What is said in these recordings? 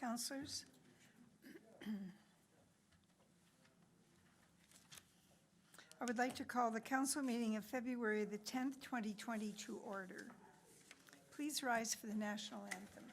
councillors. I would like to call the council meeting of February the 10th, 2020 to order. Please rise for the national anthem.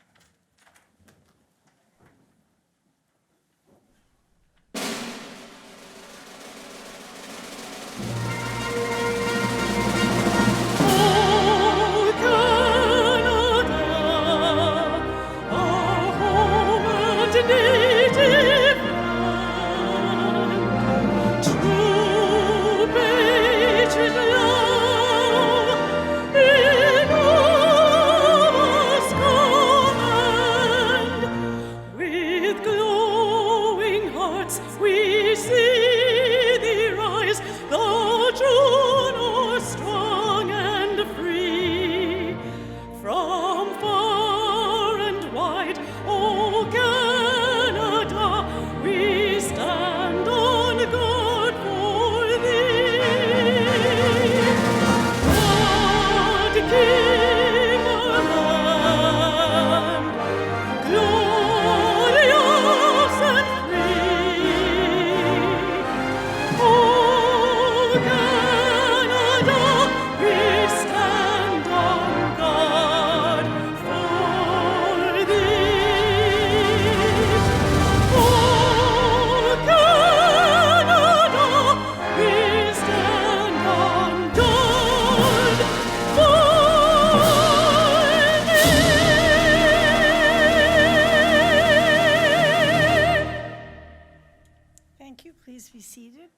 Please be seated.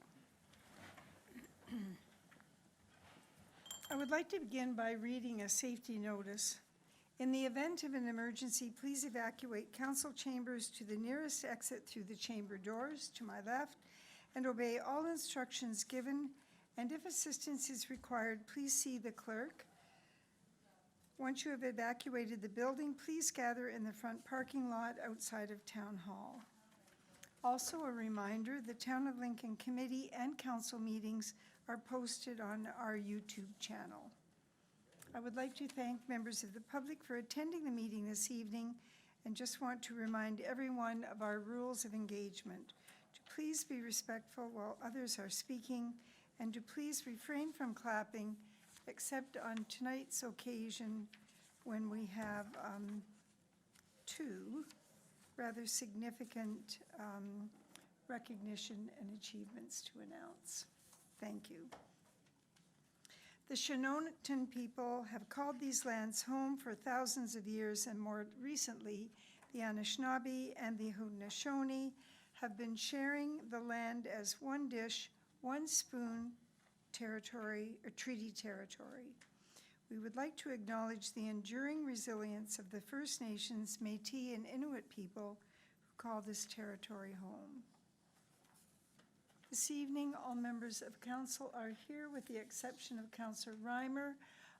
I would like to begin by reading a safety notice. In the event of an emergency, please evacuate council chambers to the nearest exit through the chamber doors to my left and obey all instructions given. And if assistance is required, please see the clerk. Once you have evacuated the building, please gather in the front parking lot outside of Town Hall. Also a reminder, the Town of Lincoln Committee and Council meetings are posted on our YouTube channel. I would like to thank members of the public for attending the meeting this evening and just want to remind everyone of our rules of engagement. To please be respectful while others are speaking and to please refrain from clapping except on tonight's occasion when we have two rather significant recognition and achievements to announce. Thank you. The Shononton people have called these lands home for thousands of years, and more recently, the Anishinaabe and the Haudenosaunee have been sharing the land as one dish, one spoon territory, or treaty territory. We would like to acknowledge the enduring resilience of the First Nations, Métis, and Inuit people who call this territory home. This evening, all members of council are here with the exception of Councillor Reimer.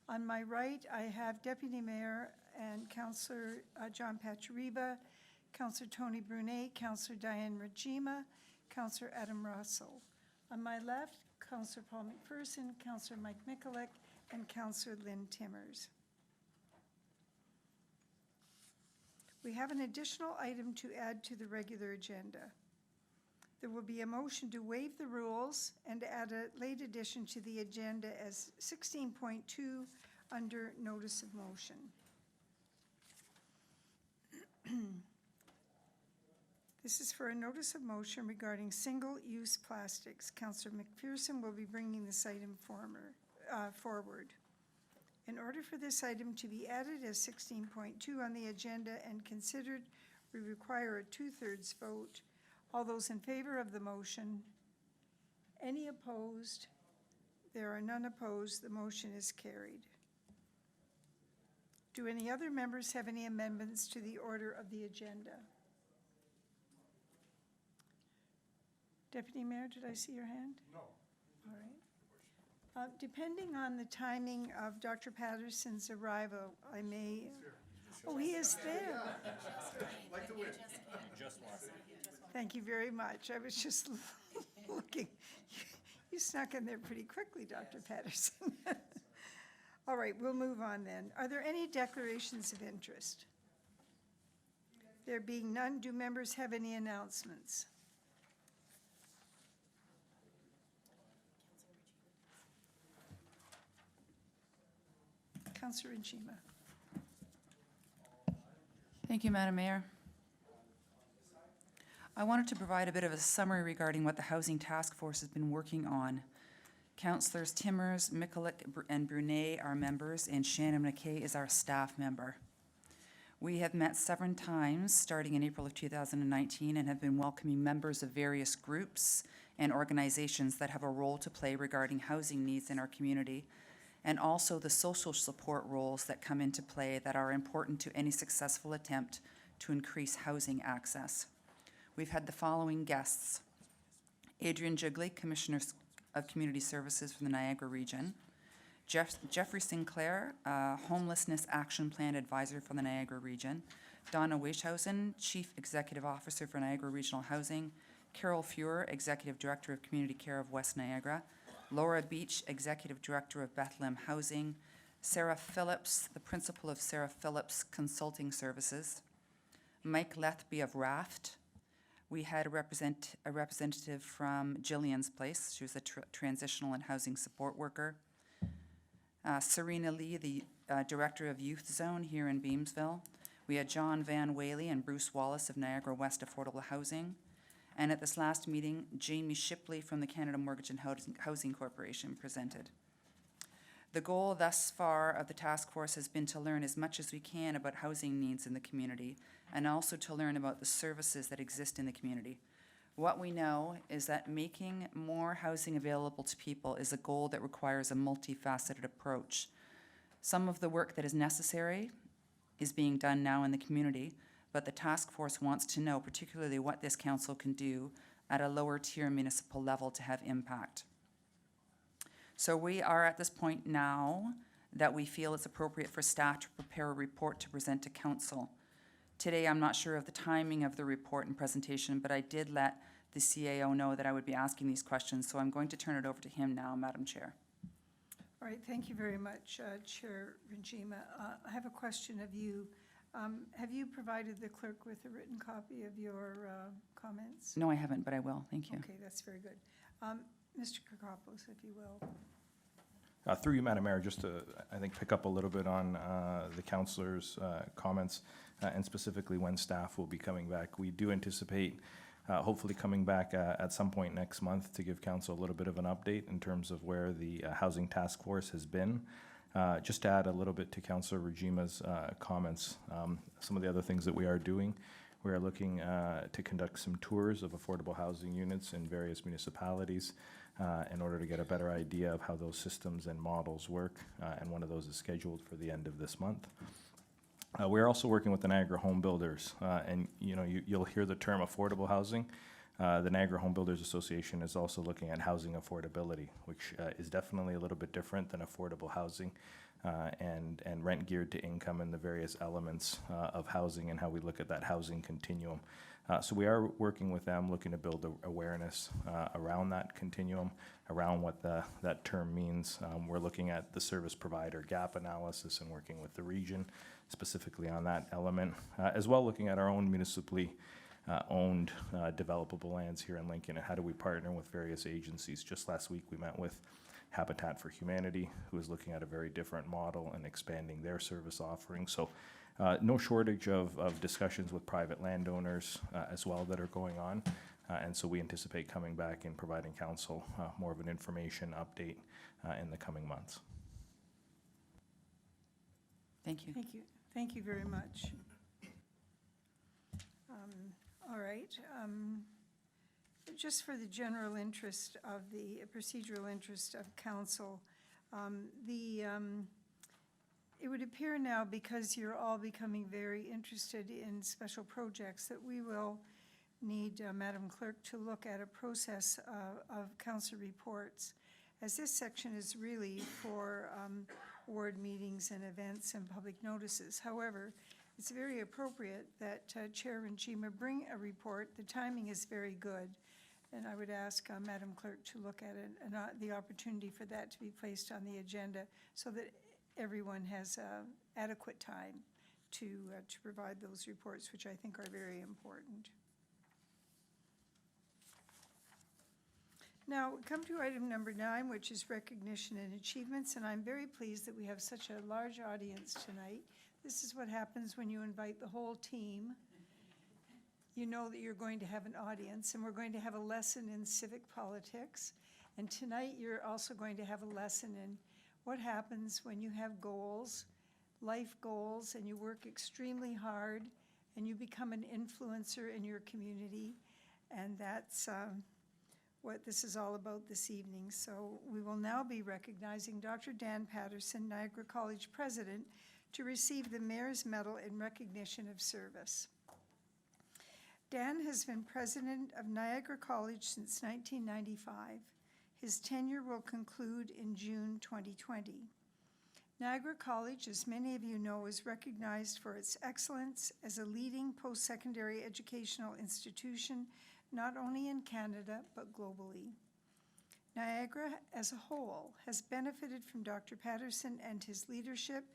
On my right, I have Deputy Mayor and Councillor John Pachiriba, Councillor Tony Brunet, Councillor Diane Rajima, Councillor Adam Russell. On my left, Councillor Paul McPherson, Councillor Mike Mikulik, and Councillor Lynn Timmers. We have an additional item to add to the regular agenda. There will be a motion to waive the rules and add a late addition to the agenda as 16.2 under notice of motion. This is for a notice of motion regarding single-use plastics. Councillor McPherson will be bringing this item forward. In order for this item to be added as 16.2 on the agenda and considered, we require a 2/3 vote. All those in favor of the motion? Any opposed? There are none opposed. The motion is carried. Do any other members have any amendments to the order of the agenda? Deputy Mayor, did I see your hand? No. All right. Depending on the timing of Dr. Patterson's arrival, I may... Oh, he is there. Like to win. Thank you very much. I was just looking. You snuck in there pretty quickly, Dr. Patterson. All right, we'll move on then. Are there any declarations of interest? There being none, do members have any announcements? Councillor Njima. Thank you, Madam Mayor. I wanted to provide a bit of a summary regarding what the Housing Task Force has been working on. Councillors Timmers, Mikulik, and Brunet are members, and Shannon McKay is our staff member. We have met 7 times starting in April of 2019 and have been welcoming members of various groups and organizations that have a role to play regarding housing needs in our community, and also the social support roles that come into play that are important to any successful attempt to increase housing access. We've had the following guests: Adrian Jigley, Commissioner of Community Services for the Niagara Region; Jeffrey Sinclair, Homelessness Action Plan Advisor for the Niagara Region; Donna Weishausen, Chief Executive Officer for Niagara Regional Housing; Carol Fuhrer, Executive Director of Community Care of West Niagara; Laura Beach, Executive Director of Bethlehem Housing; Sarah Phillips, the Principal of Sarah Phillips Consulting Services; Mike Lethby of Raft. We had a representative from Jillian's Place. She was a transitional and housing support worker. Serena Lee, the Director of Youth Zone here in Beamsville. We had John Van Whaley and Bruce Wallace of Niagara West Affordable Housing. And at this last meeting, Jamie Shipley from the Canada Mortgage and Housing Corporation presented. The goal thus far of the task force has been to learn as much as we can about housing needs in the community, and also to learn about the services that exist in the community. What we know is that making more housing available to people is a goal that requires a multifaceted approach. Some of the work that is necessary is being done now in the community, but the task force wants to know particularly what this council can do at a lower tier municipal level to have impact. So we are at this point now that we feel it's appropriate for staff to prepare a report to present to council. Today, I'm not sure of the timing of the report and presentation, but I did let the CAO know that I would be asking these questions, so I'm going to turn it over to him now, Madam Chair. All right, thank you very much, Chair Njima. I have a question of you. Have you provided the clerk with a written copy of your comments? No, I haven't, but I will. Thank you. Okay, that's very good. Mr. Kirkopoulos, if you will. Through you, Madam Mayor, just to, I think, pick up a little bit on the councillors' comments, and specifically when staff will be coming back. We do anticipate hopefully coming back at some point next month to give council a little bit of an update in terms of where the Housing Task Force has been. Just to add a little bit to Councillor Rajima's comments, some of the other things that we are doing, we are looking to conduct some tours of affordable housing units in various municipalities in order to get a better idea of how those systems and models work, and one of those is scheduled for the end of this month. We're also working with the Niagara Home Builders, and you'll hear the term affordable housing. The Niagara Home Builders Association is also looking at housing affordability, which is definitely a little bit different than affordable housing and rent geared to income and the various elements of housing and how we look at that housing continuum. So we are working with them, looking to build awareness around that continuum, around what that term means. We're looking at the service provider gap analysis and working with the region specifically on that element, as well looking at our own municipally owned developable lands here in Lincoln and how do we partner with various agencies. Just last week we met with Habitat for Humanity, who is looking at a very different model and expanding their service offerings. So no shortage of discussions with private landowners as well that are going on. And so we anticipate coming back and providing council more of an information update in the coming months. Thank you. Thank you. Thank you very much. All right. Just for the general interest of the procedural interest of council, it would appear now, because you're all becoming very interested in special projects, that we will need Madam Clerk to look at a process of council reports, as this section is really for ward meetings and events and public notices. However, it's very appropriate that Chair Njima bring a report. The timing is very good, and I would ask Madam Clerk to look at it and the opportunity for that to be placed on the agenda so that everyone has adequate time to provide those reports, which I think are very important. Now, we come to item number 9, which is recognition and achievements, and I'm very pleased that we have such a large audience tonight. This is what happens when you invite the whole team. You know that you're going to have an audience, and we're going to have a lesson in civic politics. And tonight, you're also going to have a lesson in what happens when you have goals, life goals, and you work extremely hard, and you become an influencer in your community. And that's what this is all about this evening. So we will now be recognizing Dr. Dan Patterson, Niagara College President, to receive the Mayor's Medal in recognition of service. Dan has been president of Niagara College since 1995. His tenure will conclude in June 2020. Niagara College, as many of you know, is recognized for its excellence as a leading post-secondary educational institution, not only in Canada, but globally. Niagara as a whole has benefited from Dr. Patterson and his leadership,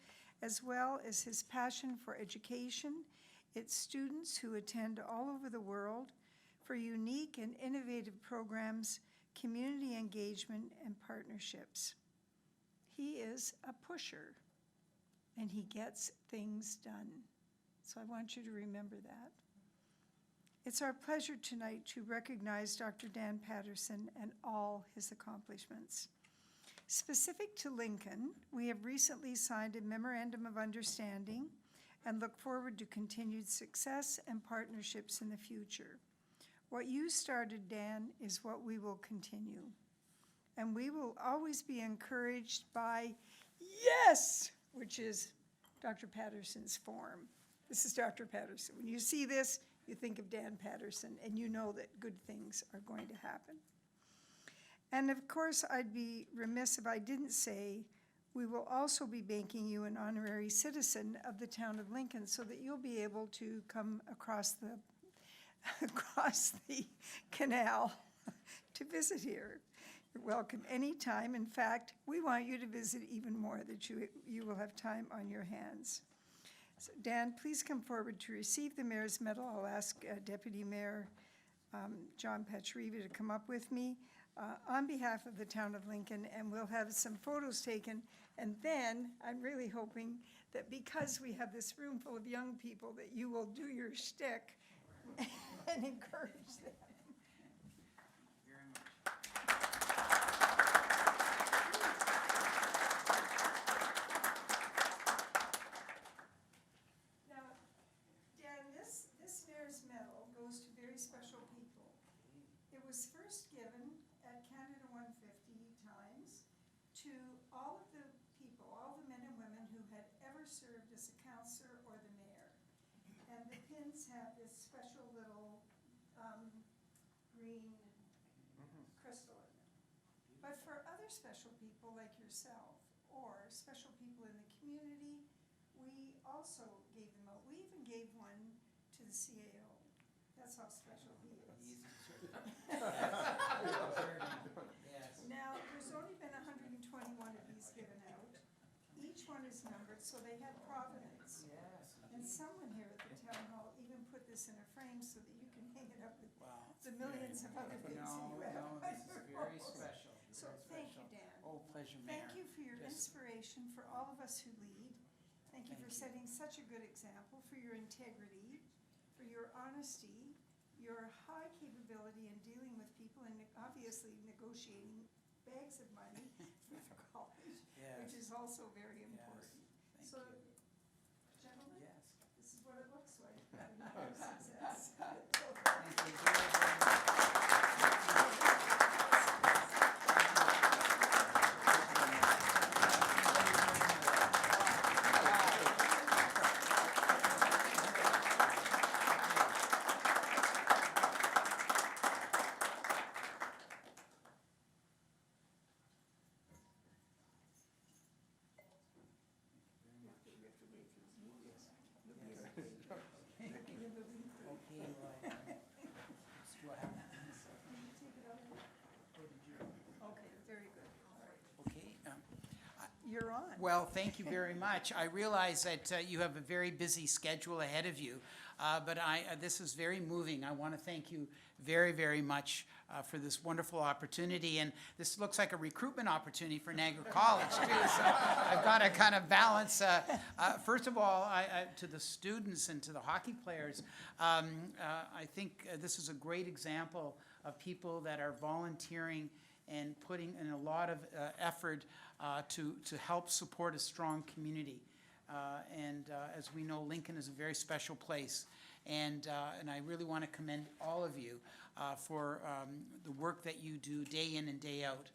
as well as his passion for education, its students who attend all over the world, for unique and innovative programs, community engagement, and partnerships. He is a pusher, and he gets things done. So I want you to remember that. It's our pleasure tonight to recognize Dr. Dan Patterson and all his accomplishments. Specific to Lincoln, we have recently signed a memorandum of understanding and look forward to continued success and partnerships in the future. What you started, Dan, is what we will continue. And we will always be encouraged by yes, which is Dr. Patterson's form. This is Dr. Patterson. When you see this, you think of Dan Patterson, and you know that good things are going to happen. And of course, I'd be remiss if I didn't say we will also be making you an honorary citizen of the town of Lincoln so that you'll be able to come across the canal to visit here. You're welcome anytime. In fact, we want you to visit even more, that you will have time on your hands. So Dan, please come forward to receive the Mayor's Medal. I'll ask Deputy Mayor John Pachriva to come up with me on behalf of the town of Lincoln, and we'll have some photos taken. And then I'm really hoping that because we have this room full of young people, that you will do your shtick and encourage them. Very much. Now, Dan, this Mayor's Medal goes to very special people. It was first given at Canada 150 times to all of the people, all the men and women who had ever served as a councillor or the mayor. And the pins have this special little green crystal in them. But for other special people like yourself, or special people in the community, we also gave them out. We even gave one to the CAO. That's how special he is. Now, there's only been 121 of these given out. Each one is numbered, so they have provenance. And someone here at the town hall even put this in a frame so that you can hang it up with the millions of other things that you have. No, this is very special. So thank you, Dan. Oh, pleasure, Mayor. Thank you for your inspiration for all of us who lead. Thank you for setting such a good example, for your integrity, for your honesty, your high capability in dealing with people, and obviously negotiating bags of money for the college, which is also very important. Thank So, you. gentlemen, Yes. this is what it looks like when you have success. Thank you very, very much. Okay, right. Do I have that? Okay, very good. All right. Okay. you're on. Well, thank you very much. I realize that you have a very busy schedule ahead of you, but this is very moving. I want to thank you very, very much for this wonderful opportunity. And this looks like a recruitment opportunity for Niagara College, too. So I've got to kind of balance. First of all, to the students and to the hockey players, I think this is a great example of people that are volunteering and putting in a lot of effort to help support a strong community. As we know, Lincoln is a very special place. And I really want to commend all of you for the work that you do day in and day out.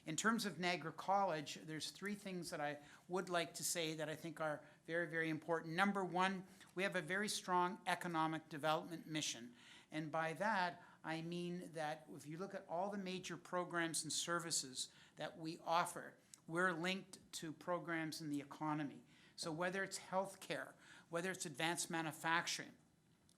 In terms of Niagara College, there's three things that I would like to say that I think are very, very important. Number one, we have a very strong economic development mission. And by that, I mean that if you look at all the major programs and services that we offer, we're linked to programs in the economy. So whether it's healthcare, whether it's advanced manufacturing,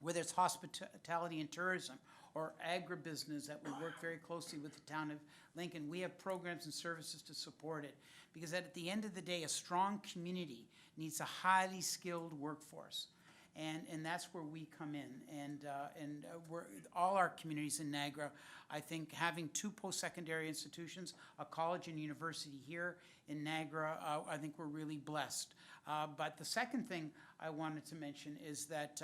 whether it's hospitality and tourism, or agribusiness that we work very closely with the town of Lincoln, we have programs and services to support it. Because at the end of the day, a strong community needs a highly skilled workforce. And that's where we come in. And we're, all our communities in Niagara, I think having two post-secondary institutions, a college and university here in Niagara, I think we're really blessed. But the second thing I wanted to mention is that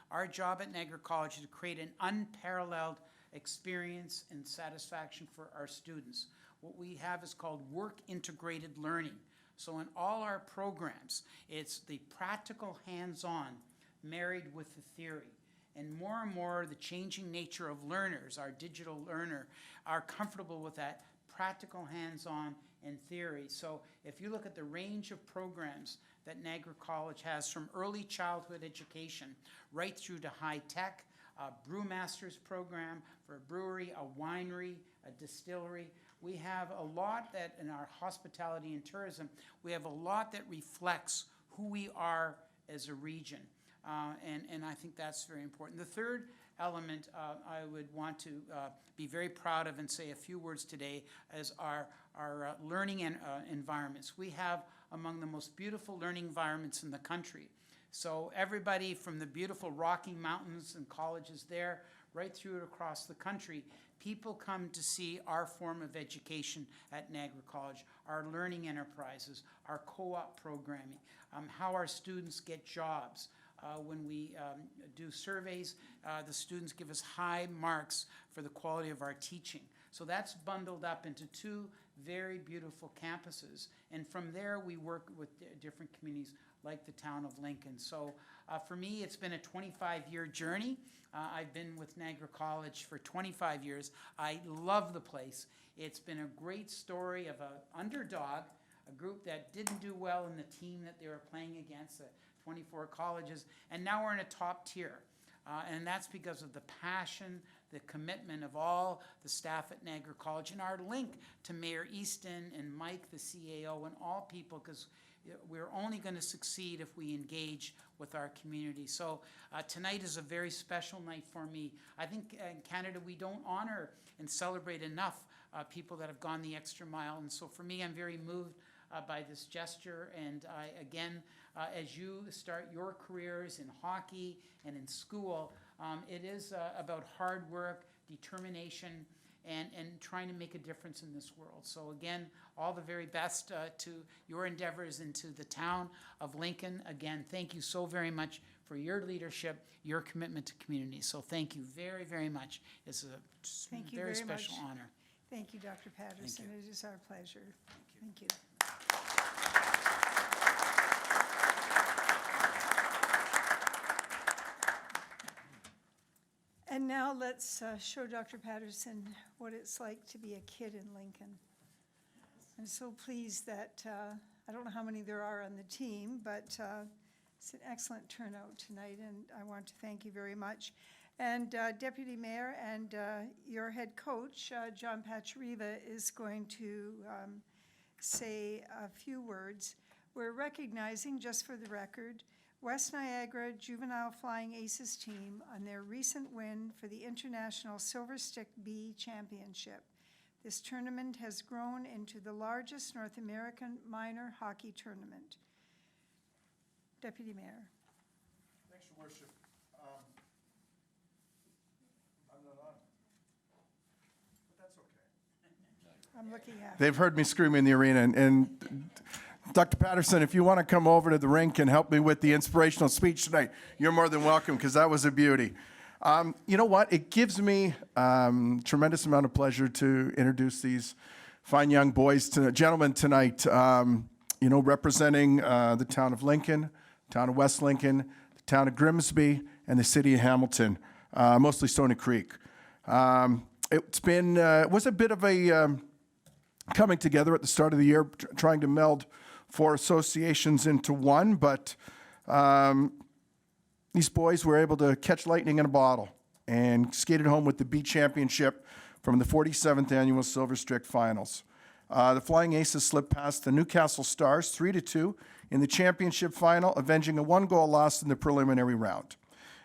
our job at Niagara College is to create an unparalleled experience and satisfaction for our students. What we have is called work-integrated learning. So in all our programs, it's the practical hands-on married with the theory. And more, the changing nature of learners, our digital learner, are comfortable with that practical hands-on and theory. So if you look at the range of programs that Niagara College has, from early childhood education right through to high tech, a brewmaster's program for a brewery, a winery, a distillery. We have a lot that in our hospitality and tourism, we have a lot that reflects who we are as a region. And I think that's very important. The third element I would want to be very proud of and say a few words today is our learning environments. We have among the most beautiful learning environments in the country. So everybody from the beautiful Rocky Mountains and colleges there, right through across the country, people come to see our form of education at Niagara College, our learning enterprises, our co-op programming, how our students get jobs. When we do surveys, the students give us high marks for the quality of our teaching. So that's bundled up into two very beautiful campuses. And from there, we work with different communities like the town of Lincoln. So for me, it's been a 25-year journey. I've been with Niagara College for 25 years. I love the place. It's been a great story of an underdog, a group that didn't do well in the team that they were playing against, 24 colleges, and now we're in a top tier. And that's because of the passion, the commitment of all the staff at Niagara College, and our link to Mayor Easton and Mike, the CAO, and all people, because we're only going to succeed if we engage with our community. So tonight is a very special night for me. I think in Canada we don't honor and celebrate enough people that have gone the extra mile. And so for me, I'm very moved by this gesture. And again, as you start your careers in hockey and in school, it is about hard work, determination, and trying to make a difference in this world. So again, all the very best to your endeavors and to the town of Lincoln. Again, thank you so very much for your leadership, your commitment to community. So thank you very, very much. It's a very special honor. Thank you, Dr. Patterson. It is our pleasure. Thank you. And now let's show Dr. Patterson what it's like to be a kid in Lincoln. I'm so pleased that, I don't know how many there are on the team, but it's an excellent turnout tonight, and I want to thank you very much. And Deputy Mayor and your head coach, John Pachariva, is going to say a few words. We're recognizing, just for the record, West Niagara Juvenile Flying Aces team on their recent win for the International Silver Stick B Championship. This tournament has grown into the largest North American minor hockey tournament. Deputy Mayor. Thanks, Your Worship. I'm not on, but that's okay. I'm looking at. They've heard me scream in the arena, and Dr. Patterson, if you want to come over to the rink and help me with the inspirational speech tonight, you're more than welcome, because that was a beauty. You know what? It gives me tremendous amount of pleasure to introduce these fine young gentlemen tonight, representing the town of Lincoln, town of West Lincoln, the town of Grimsby, and the city of Hamilton, mostly Stony Creek. It was a bit of a coming together at the start of the year, trying to meld 4 associations into one, but these boys were able to catch lightning in a bottle and skated home with the B championship from the 47th annual Silver Stick Finals. The Flying Aces slipped past the Newcastle Stars 3-2 in the championship final, avenging a 1-goal loss in the preliminary round.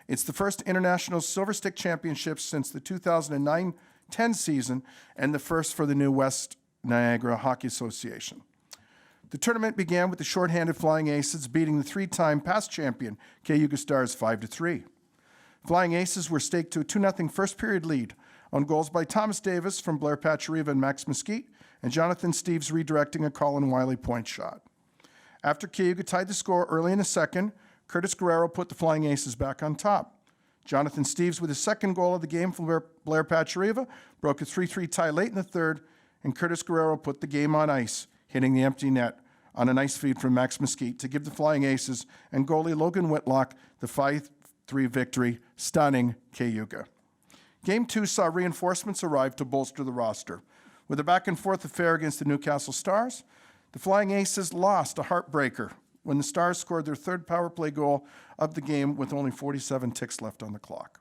It's the first international Silver Stick Championship since the 2009-10 season, and the first for the new West Niagara Hockey Association. The tournament began with the shorthanded Flying Aces beating the 3-time past champion Cayuga Stars 5-3. Flying Aces were staked to a 2-0 first period lead on goals by Thomas Davis from Blair Pachariva and Max Mesquite, and Jonathan Steeves redirecting a Colin Wiley point shot. After Cayuga tied the score early in the second, Curtis Guerrero put the Flying Aces back on top. Jonathan Steeves, with his second goal of the game from Blair Pachariva, broke a 3-3 tie late in the third, and Curtis Guerrero put the game on ice, hitting the empty net on a nice feed from Max Mesquite to give the Flying Aces and goalie Logan Whitlock the 5-3 victory, stunning Cayuga. Game 2 saw reinforcements arrive to bolster the roster. With a back-and-forth affair against the Newcastle Stars, the Flying Aces lost a heartbreaker when the Stars scored their third power play goal of the game with only 47 ticks left on the clock.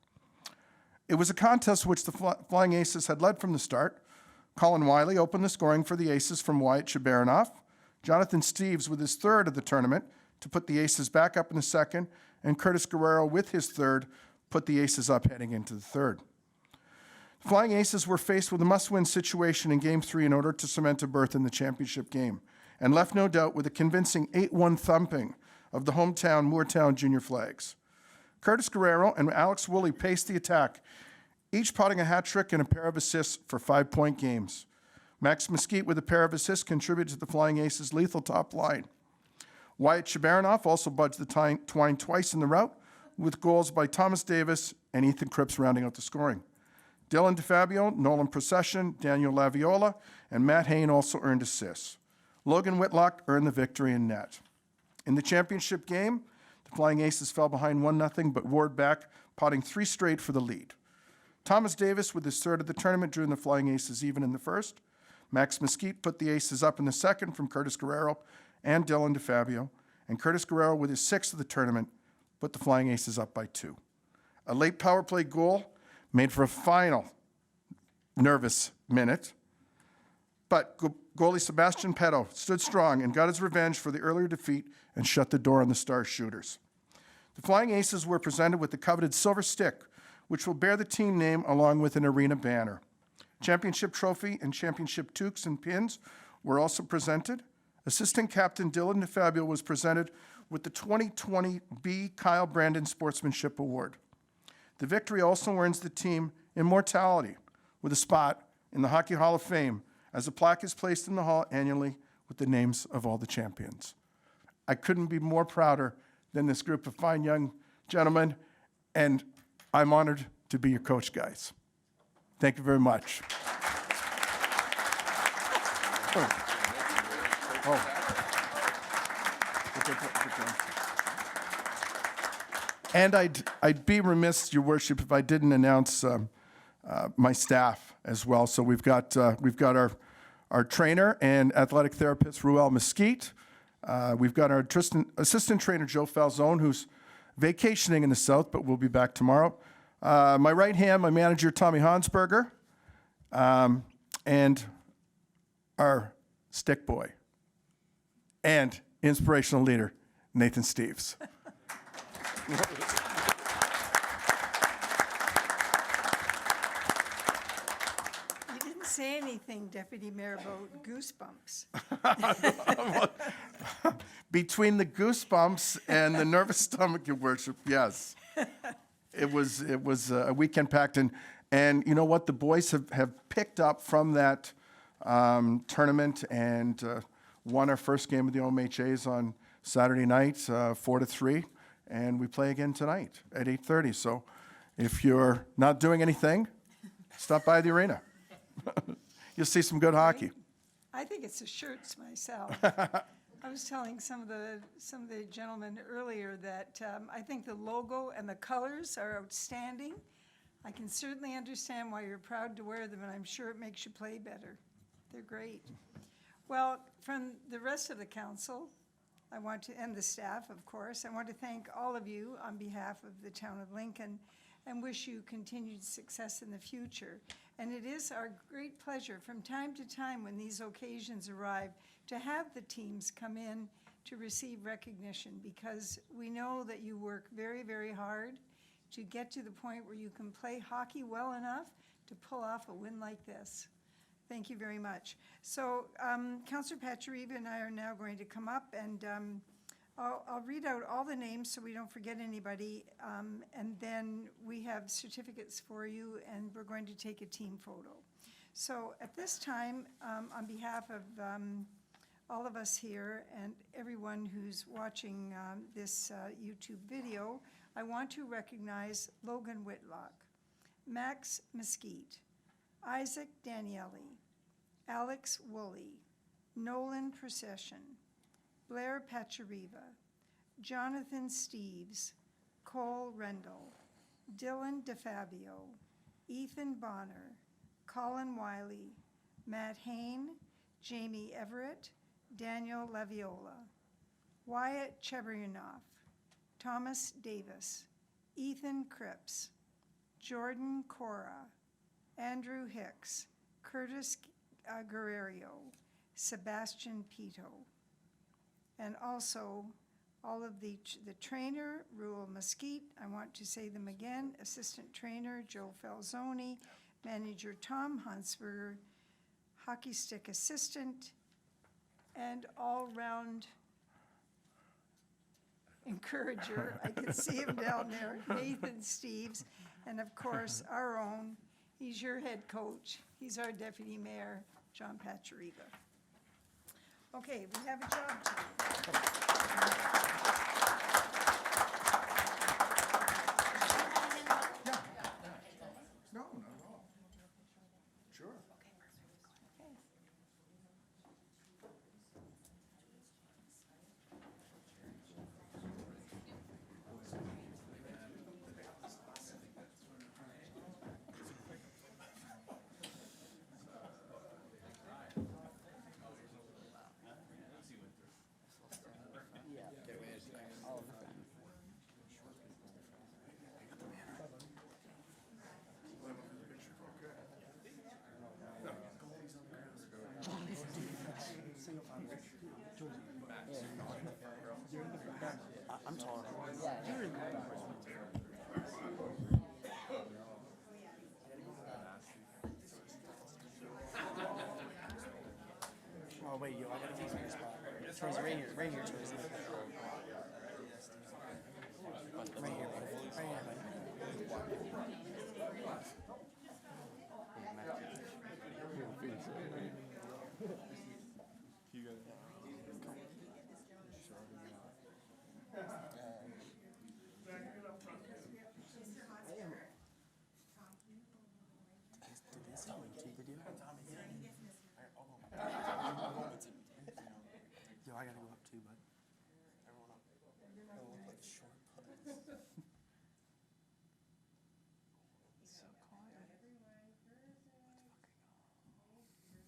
It was a contest which the Flying Aces had led from the start. Colin Wiley opened the scoring for the Aces from Wyatt Shabaranoff. Jonathan Steeves with his third of the tournament to put the Aces back up in the second, and Curtis Guerrero with his third put the Aces up heading into the third. The Flying Aces were faced with a must-win situation in Game 3 in order to cement a berth in the championship game, and left no doubt with a convincing 8-1 thumping of the hometown Moortown Junior Flags. Curtis Guerrero and Alex Woolley paced the attack, each potting a hat trick and a pair of assists for 5-point games. Max Mesquite with a pair of assists contributed to the Flying Aces' lethal top line. Wyatt Shabaranoff also budged the twine twice in the rout, with goals by Thomas Davis and Ethan Cripps rounding out the scoring. Dylan DeFabio, Nolan Procession, Daniel Laviola, and Matt Hain also earned assists. Logan Whitlock earned the victory in net. In the championship game, the Flying Aces fell behind 1-0, but roared back, potting 3 straight for the lead. Thomas Davis with his third of the tournament drew the Flying Aces even in the first. Max Mesquite put the Aces up in the second from Curtis Guerrero and Dylan DeFabio, and Curtis Guerrero with his sixth of the tournament put the Flying Aces up by 2. A late power play goal made for a final nervous minute, but goalie Sebastian Petto stood strong and got his revenge for the earlier defeat and shut the door on the Star shooters. The Flying Aces were presented with the coveted Silver Stick, which will bear the team name along with an arena banner. Championship trophy and championship toques and pins were also presented. Assistant Captain Dylan DeFabio was presented with the 2020 B. Kyle Brandon Sportsmanship Award. The victory also earns the team immortality with a spot in the Hockey Hall of Fame, as a plaque is placed in the hall annually with the names of all the champions. I couldn't be more prouder than this group of fine young gentlemen, and I'm honored to be your coach, guys. Thank you very much. And I'd be remiss, Your Worship, if I didn't announce my staff as well. So we've got our trainer and athletic therapist, Ruel Mesquite. We've got our assistant trainer, Joe Falzone, who's vacationing in the south, but will be back tomorrow. My right hand, my manager, Tommy Hansberger, and our stick boy and inspirational leader, Nathan Steeves. say anything, Deputy Mayor, about goosebumps. Between the goosebumps and the nervous stomach, Your Worship, yes. It was a weekend packed, and you know what? The boys have picked up from that tournament and won our first game of the OMHAs on Saturday night, 4-3, and we play again tonight at 8:30. So if you're not doing anything, stop by the arena. You'll see some good hockey. I think it's the shirts myself. I was telling some of the gentlemen earlier that I think the logo and the colors are outstanding. I can certainly understand why you're proud to wear them, and I'm sure it makes you play better. They're great. Well, from the rest of the council, I want to, and the staff, of course, I want to thank all of you on behalf of the town of Lincoln and wish you continued success in the future. And it is our great pleasure from time to time when these occasions arrive to have the teams come in to receive recognition, because we know that you work very, very hard to get to the point where you can play hockey well enough to pull off a win like this. Thank you very much. So Councillor Pachariva and I are now going to come up, and I'll read out all the names so we don't forget anybody, and then we have certificates for you, and we're going to take a team photo. So at this time, on behalf of all of us here and everyone who's watching this YouTube video, I want to recognize Logan Whitlock, Max Mesquite, Isaac Daniele, Alex Woolley, Nolan Procession, Blair Pachariva, Jonathan Steeves, Cole Rendell, Dylan DeFabio, Ethan Bonner, Colin Wiley, Matt Hain, Jamie Everett, Daniel Laviola, Wyatt Chebrinoff, Thomas Davis, Ethan Cripps, Jordan Cora, Andrew Hicks, Curtis Guerrero, Sebastian Pito, and also all of the trainer, Ruel Mesquite, I want to say them again, assistant trainer, Joe Falzoni, manager, Tom Hansberger, hockey stick assistant, and all-round encourager, I can see him down there, Nathan Steeves, and of course, our own, he's your head coach, he's our deputy mayor, John Pachariva. Okay, we have a job to do. No, not at all. Sure. I'm taller. Oh wait, yo, I gotta take your spot. Troy's right here, Troy's. Right here, buddy. Right here, buddy. Yo, I gotta go up too, bud. Everyone up. Everyone like short putts. So quiet.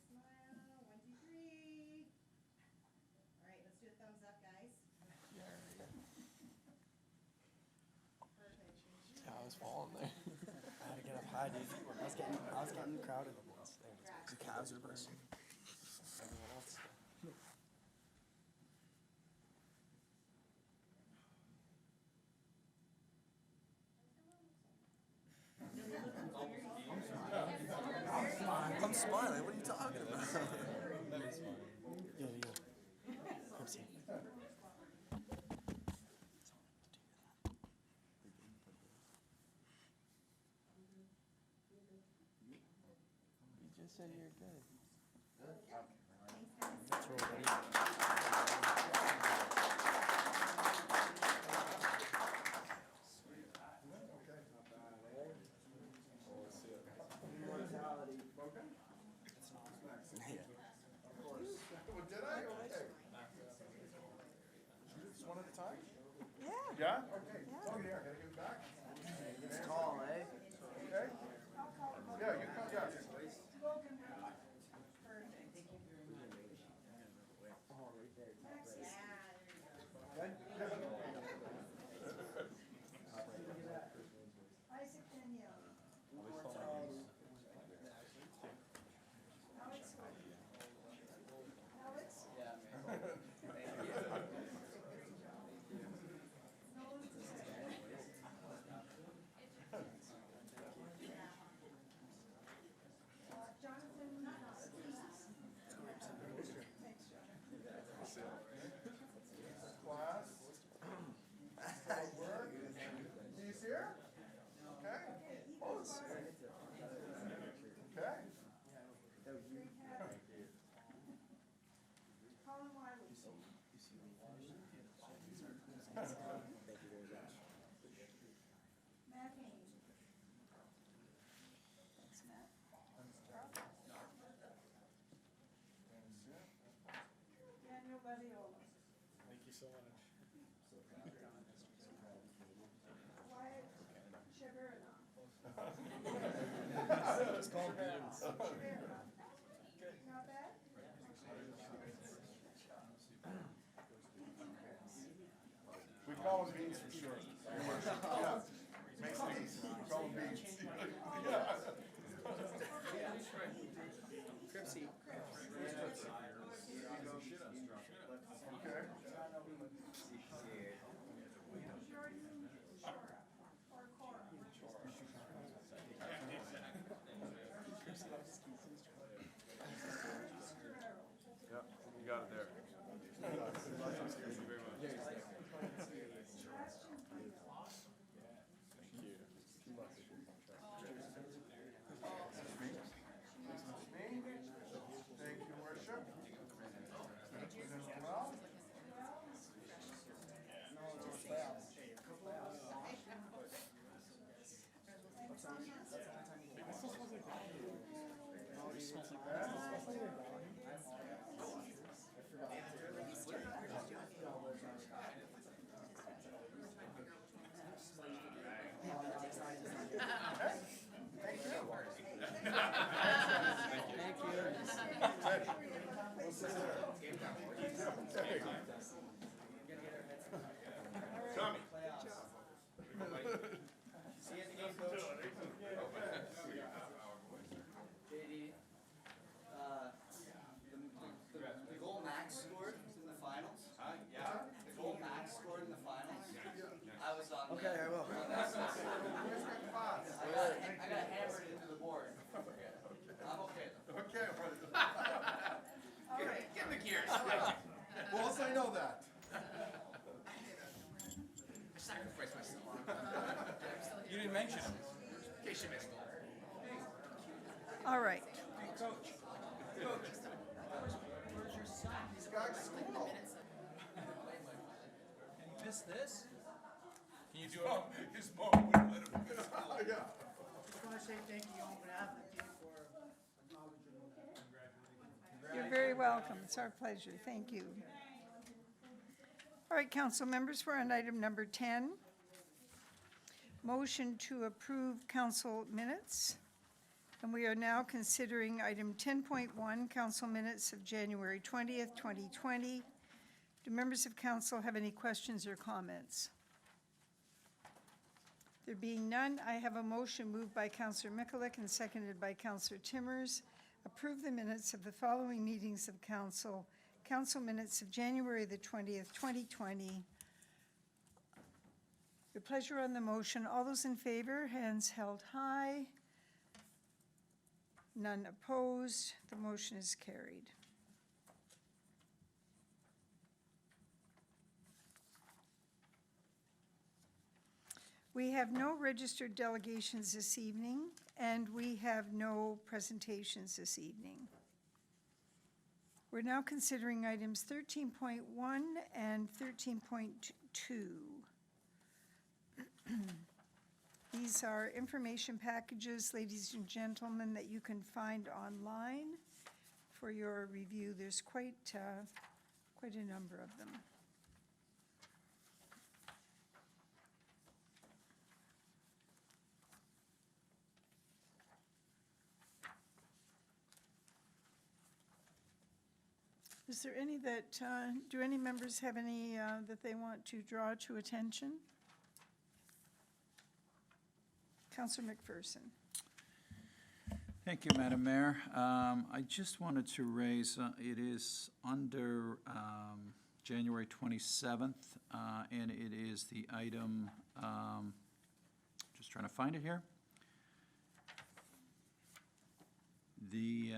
Smile, 1, 2, 3. All right, let's do a thumbs up, guys. Yeah, I was falling there. I had to get up high, dude. I was getting crowded. The calves are bursting. Everyone else. I'm smiling. I said you're good. Did I? Okay. Just one at a time? Yeah. Yeah? Okay. Oh, yeah, gotta give it back. It's tall, eh? Okay? Yeah, you come, yeah. Isaac Danielle. Alex? Jonathan Stevens. Thanks, John. Class. Work. He's here? Okay. Okay. Colin Wiley. Matt Haynes. Thanks, Matt. Daniel Badiola. Thank you so much. Wyatt Cheverna. It's called beans. Not bad? We call them beans for short. Yeah. Makes it easy. We call them beans. Cripsy. Okay. Jordan Shora, or Cora. Yep, you got it there. Thank you very much. Thank you. Thank you, Worship. Well, JD, the goal Max scored in the finals. Yeah. The goal Max scored in the finals. I was on. Okay, I will. I got hammered into the board. I'm okay though. okay. Get in the gears. Well, also I know that. Sacrifice myself. You didn't mention him. In case you missed it. All right. He's got school. Miss this? Can you do it? His mom wouldn't let him miss school. Yeah. Just want to say thank you on behalf of the team for acknowledging that. You're very welcome. It's our pleasure. Thank you. All right, council members, we're on item number 10. Motion to approve council minutes. And we are now considering item 10.1, council minutes of January 20th, 2020. Do members of council have any questions or comments? There being none, I have a motion moved by Councillor Mikulik and seconded by Councillor Timmers. Approve the minutes of the following meetings of council. Council minutes of January the 20th, 2020. Your pleasure on the motion. All those in favor, hands held high. None opposed. The motion is carried. We have no registered delegations this evening, and we have no presentations this evening. We're now considering items 13.1 and 13.2. These are information packages, ladies and gentlemen, that you can find online for your review. There's quite a number of them. Is there any that, do any members have any that they want to draw to attention? Councillor McPherson. Thank you, Madam Mayor. I just wanted to raise, it is under January 27th, and it is the item, just trying to find it here. The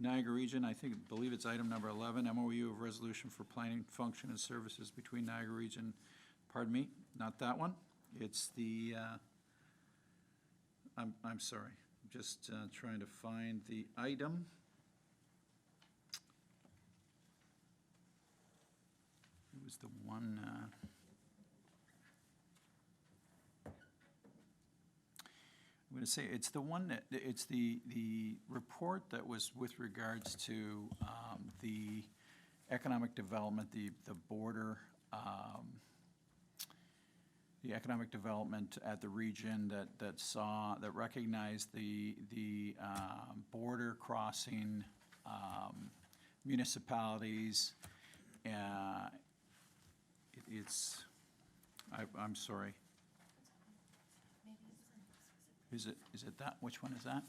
Niagara Region, believe it's item number 11, MOU of resolution for planning function and services between Niagara Region, pardon me, not that one. It's the, I'm sorry, just trying to find the item. It was the one, I'm going to say, it's the one that, it's the report that was with regards to the economic development, the border, the economic development at the region that recognized the border crossing municipalities. I'm sorry. Is it that? Which one is that?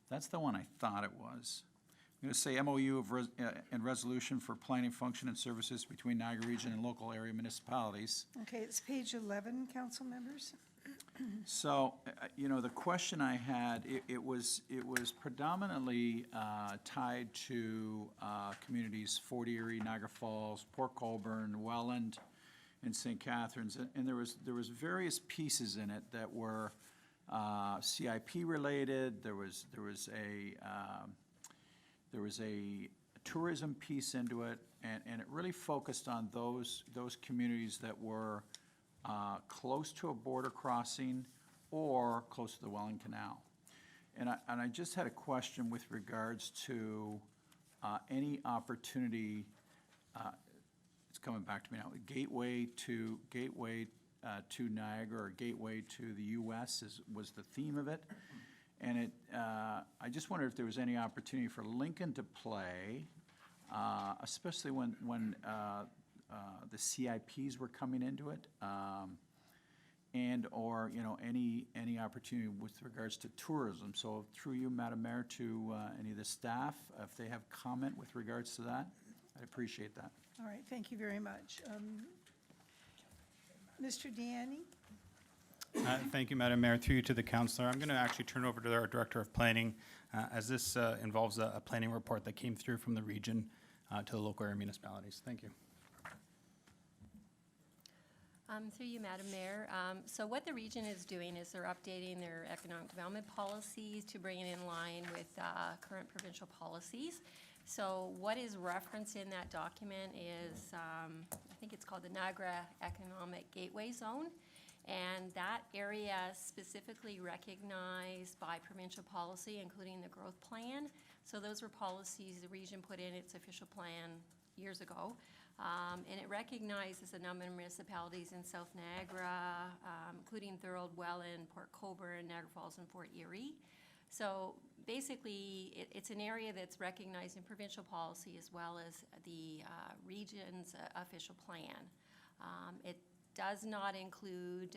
That's the one I thought it was. I'm going to say MOU of and resolution for planning function and services between Niagara Region and local area municipalities. Okay, it's page 11, council members. So, the question I had, it was predominantly tied to communities Fort Erie, Niagara Falls, Port Colborne, Welland, and St. Catharines, and there was various pieces in it that were CIP related. There was a tourism piece into it, and it really focused on those communities that were close to a border crossing or close to the Welland Canal. And I just had a question with regards to any opportunity. It's coming back to me now. Gateway to Niagara, or gateway to the U.S. was the theme of it. And I just wondered if there was any opportunity for Lincoln to play, especially when the CIPs were coming into it, and or any opportunity with regards to tourism. So through you, Madam Mayor, to any of the staff, if they have comment with regards to that, I'd appreciate that. All right, thank you very much. Mr. Deanne? Thank you, Madam Mayor. Through you to the councillor. I'm going to actually turn over to our Director of Planning, as this involves a planning report that came through from the region to the local area municipalities. Thank you. Through you, Madam Mayor. So what the region is doing is they're updating their economic development policies to bring it in line with current provincial policies. So what is referenced in that document is, I think it's called the Niagara Economic Gateway Zone. And that area specifically recognized by provincial policy, including the growth plan. So those were policies the region put in its official plan years ago. And it recognizes a number of municipalities in South Niagara, including Thorold, Welland, Port Colborne, Niagara Falls, and Fort Erie. So basically, it's an area that's recognized in provincial policy as well as the region's official plan. It does not include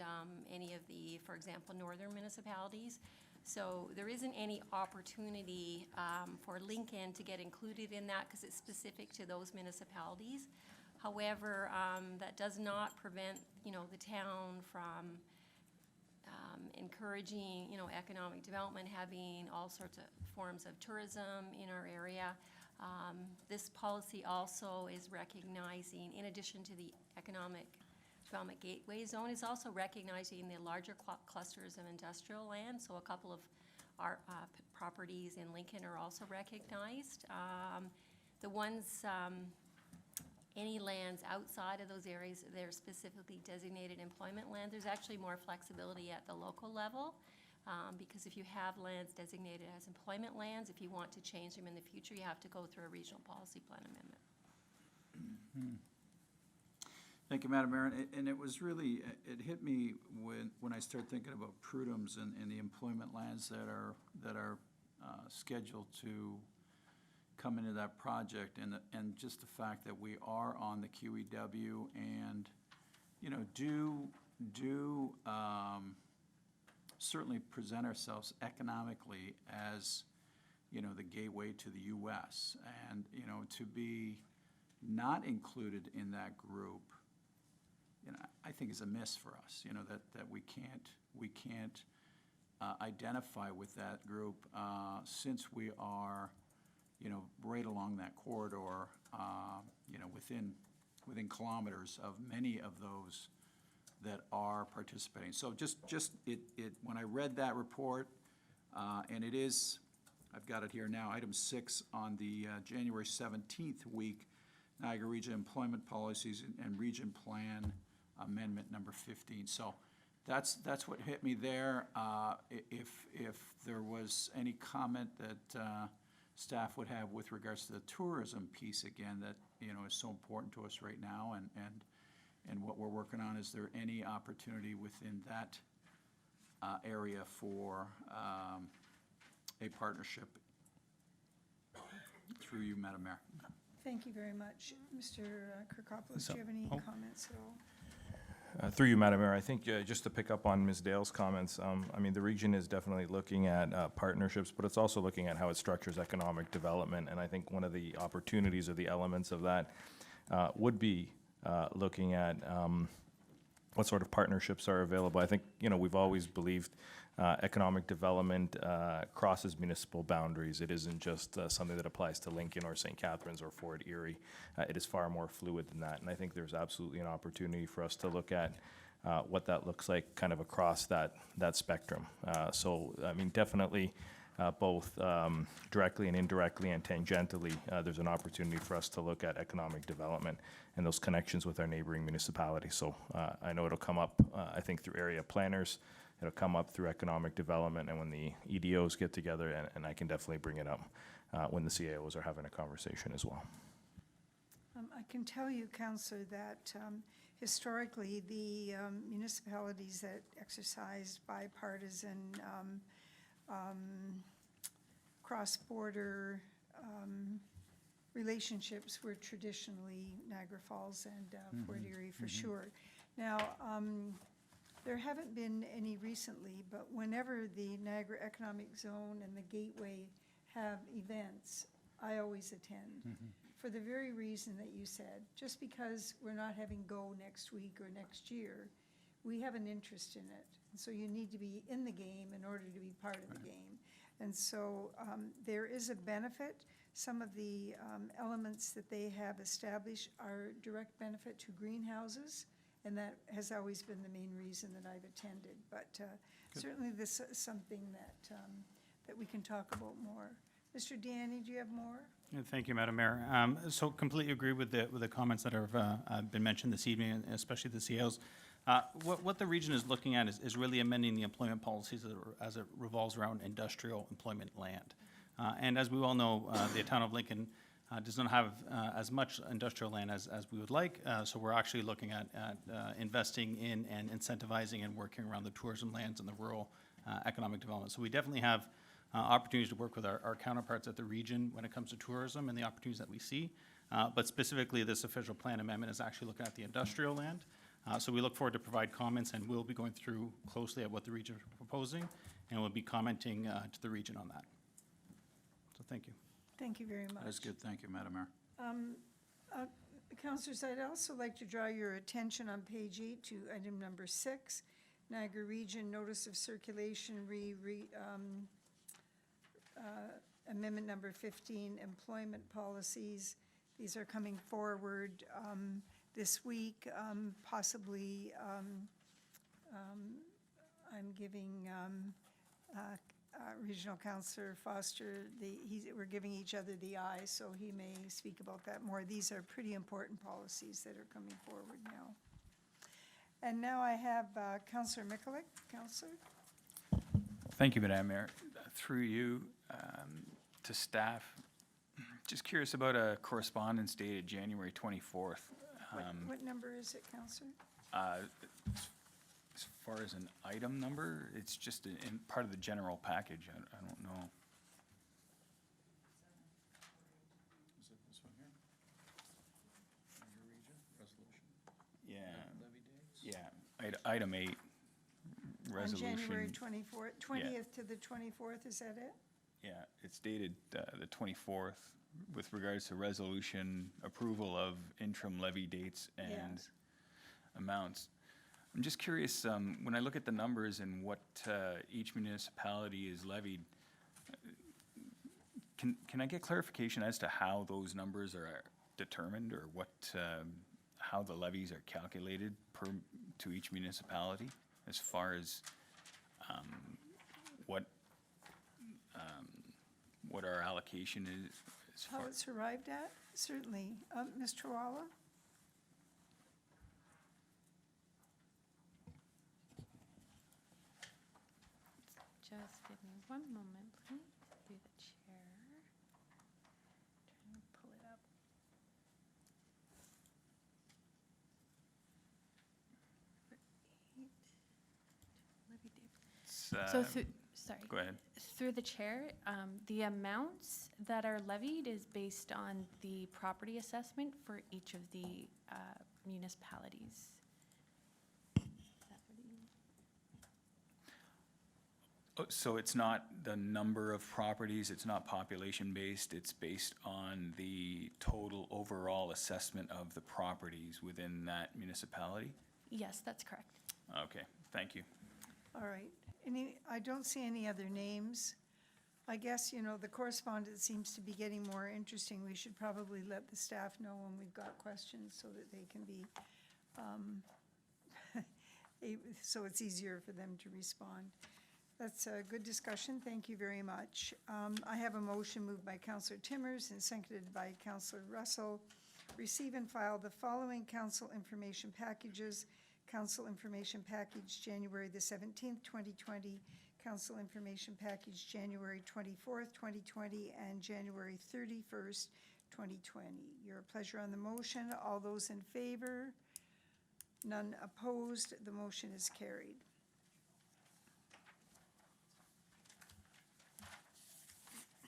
any of the, for example, northern municipalities. So there isn't any opportunity for Lincoln to get included in that because it's specific to those municipalities. However, that does not prevent, the town from encouraging, economic development, having all sorts of forms of tourism in our area. This policy also is recognizing, in addition to the economic Development Gateway Zone is also recognizing the larger clusters of industrial land, so a couple of our properties in Lincoln are also recognized. The ones, any lands outside of those areas, they're specifically designated employment land. There's actually more flexibility at the local level, because if you have lands designated as employment lands, if you want to change them in the future, you have to go through a regional policy plan amendment. Thank you, Madam Mayor. And it was really, it hit me when I started thinking about Prudhome's and the employment lands that are scheduled to come into that project, and just the fact that we are on the QEW and, you know, do certainly present ourselves economically as, you know, the gateway to the U.S. And, you know, to be not included in that group, you know, I think is a miss for us, you know, that we can't identify with that group, since we are, you know, right along that corridor, you know, within kilometers of many of those that are participating. So just when I read that report, and it is, I've got it here now, item 6 on the January 17th week, Niagara Region Employment Policies and Region Plan Amendment number 15. So that's what hit me there. If there was any comment that staff would have with regards to the tourism piece, again, that, you know, is so important to us right now, and what we're working on, is there any opportunity within that area for a partnership through you, Madam Mayor? Thank you very much. Mr. Kirkopoulos, do you have any comments at all? Through you, Madam Mayor, I think just to pick up on Ms. Dale's comments, I mean, the region is definitely looking at partnerships, but it's also looking at how it structures economic development. And I think one of the opportunities or the elements of that would be looking at what sort of partnerships are available. I think, you know, we've always believed economic development crosses municipal boundaries. It isn't just something that applies to Lincoln or St. Catharines or Fort Erie. It is far more fluid than that. And I think there's absolutely an opportunity for us to look at what that looks like kind of across that spectrum. So, I mean, definitely both directly and indirectly and tangentially, there's an opportunity for us to look at economic development and those connections with our neighboring municipalities. So I know it'll come up, I think, through area planners. It'll come up through economic development, and when the EDOs get together, and I can definitely bring it up when the CAOs are having a conversation as well. I can tell you, Councillor, that historically, the municipalities that exercised bipartisan cross-border relationships were traditionally Niagara Falls and Fort Erie, for sure. Now, there haven't been any recently, but whenever the Niagara Economic Zone and the Gateway have events, I always attend. For the very reason that you said, just because we're not having Go next week or next year, we have an interest in it. And so you need to be in the game in order to be part of the game. And so there is a benefit. Some of the elements that they have established are direct benefit to greenhouses, and that has always been the main reason that I've attended. But certainly this is something that we can talk about more. Mr. Deanny, do you have more? Thank you, Madam Mayor. So completely agree with the comments that have been mentioned this evening, especially the CAOs. What the region is looking at is really amending the employment policies as it revolves around industrial employment land. And as we all know, the town of Lincoln does not have as much industrial land as we would like. So we're actually looking at investing in and incentivizing and working around the tourism lands and the rural economic development. So we definitely have opportunities to work with our counterparts at the region when it comes to tourism and the opportunities that we see. But specifically, this official plan amendment is actually looking at the industrial land. So we look forward to provide comments, and we'll be going through closely at what the region is proposing, and we'll be commenting to the region on that. So thank you. Thank you very much. That's good. Thank you, Madam Mayor. Councillors, I'd also like to draw your attention on page 8 to item number 6, Niagara Region Notice of Circulation Amendment number 15, Employment Policies. These are coming forward. this week. Possibly, I'm giving Regional Councillor Foster we're giving each other the eye, so he may speak about that more. These are pretty important policies that are coming forward now. And now I have Councillor Mikulik. Councillor? Thank you, Madam Mayor. Through you to staff, just curious about a correspondence dated January 24th. What number is it, Councillor? As far as an item number, it's just in part of the general package. I don't know. Is it this one here? Your region, resolution? Yeah, Levy dates? yeah. Item 8, resolution. On January 24th, 20th to the 24th, is that it? Yeah, it's dated the 24th with regards to resolution approval of interim levy dates and Yes. amounts. I'm just curious, when I look at the numbers and what each municipality is levied, can I get clarification as to how those numbers are determined, or what, how the levies are calculated to each municipality, as far as what our allocation is? As How far, it's arrived at? Certainly. Ms. Trawala? Just give me one moment, please, through the chair. Trying to pull it up. Levy date. it's, So sorry. go ahead. Through the chair, the amounts that are levied is based on the property assessment for each of the municipalities. Oh, so it's not the number of properties, it's not population-based, it's based on the total overall assessment of the properties within that municipality? Yes, that's correct. Okay, thank you. All right. I don't see any other names. I guess, the correspondence seems to be getting more interesting. We should probably let the staff know when we've got questions so that they can be, so it's easier for them to respond. That's a good discussion. Thank you very much. I have a motion moved by Councillor Timmers and seconded by Councillor Russell. Receive and file the following council information packages. Council Information Package, January the 17th, 2020, Council Information Package, January 24th, 2020, and January 31st, 2020. Your pleasure on the motion. All those in favor? None opposed. The motion is carried.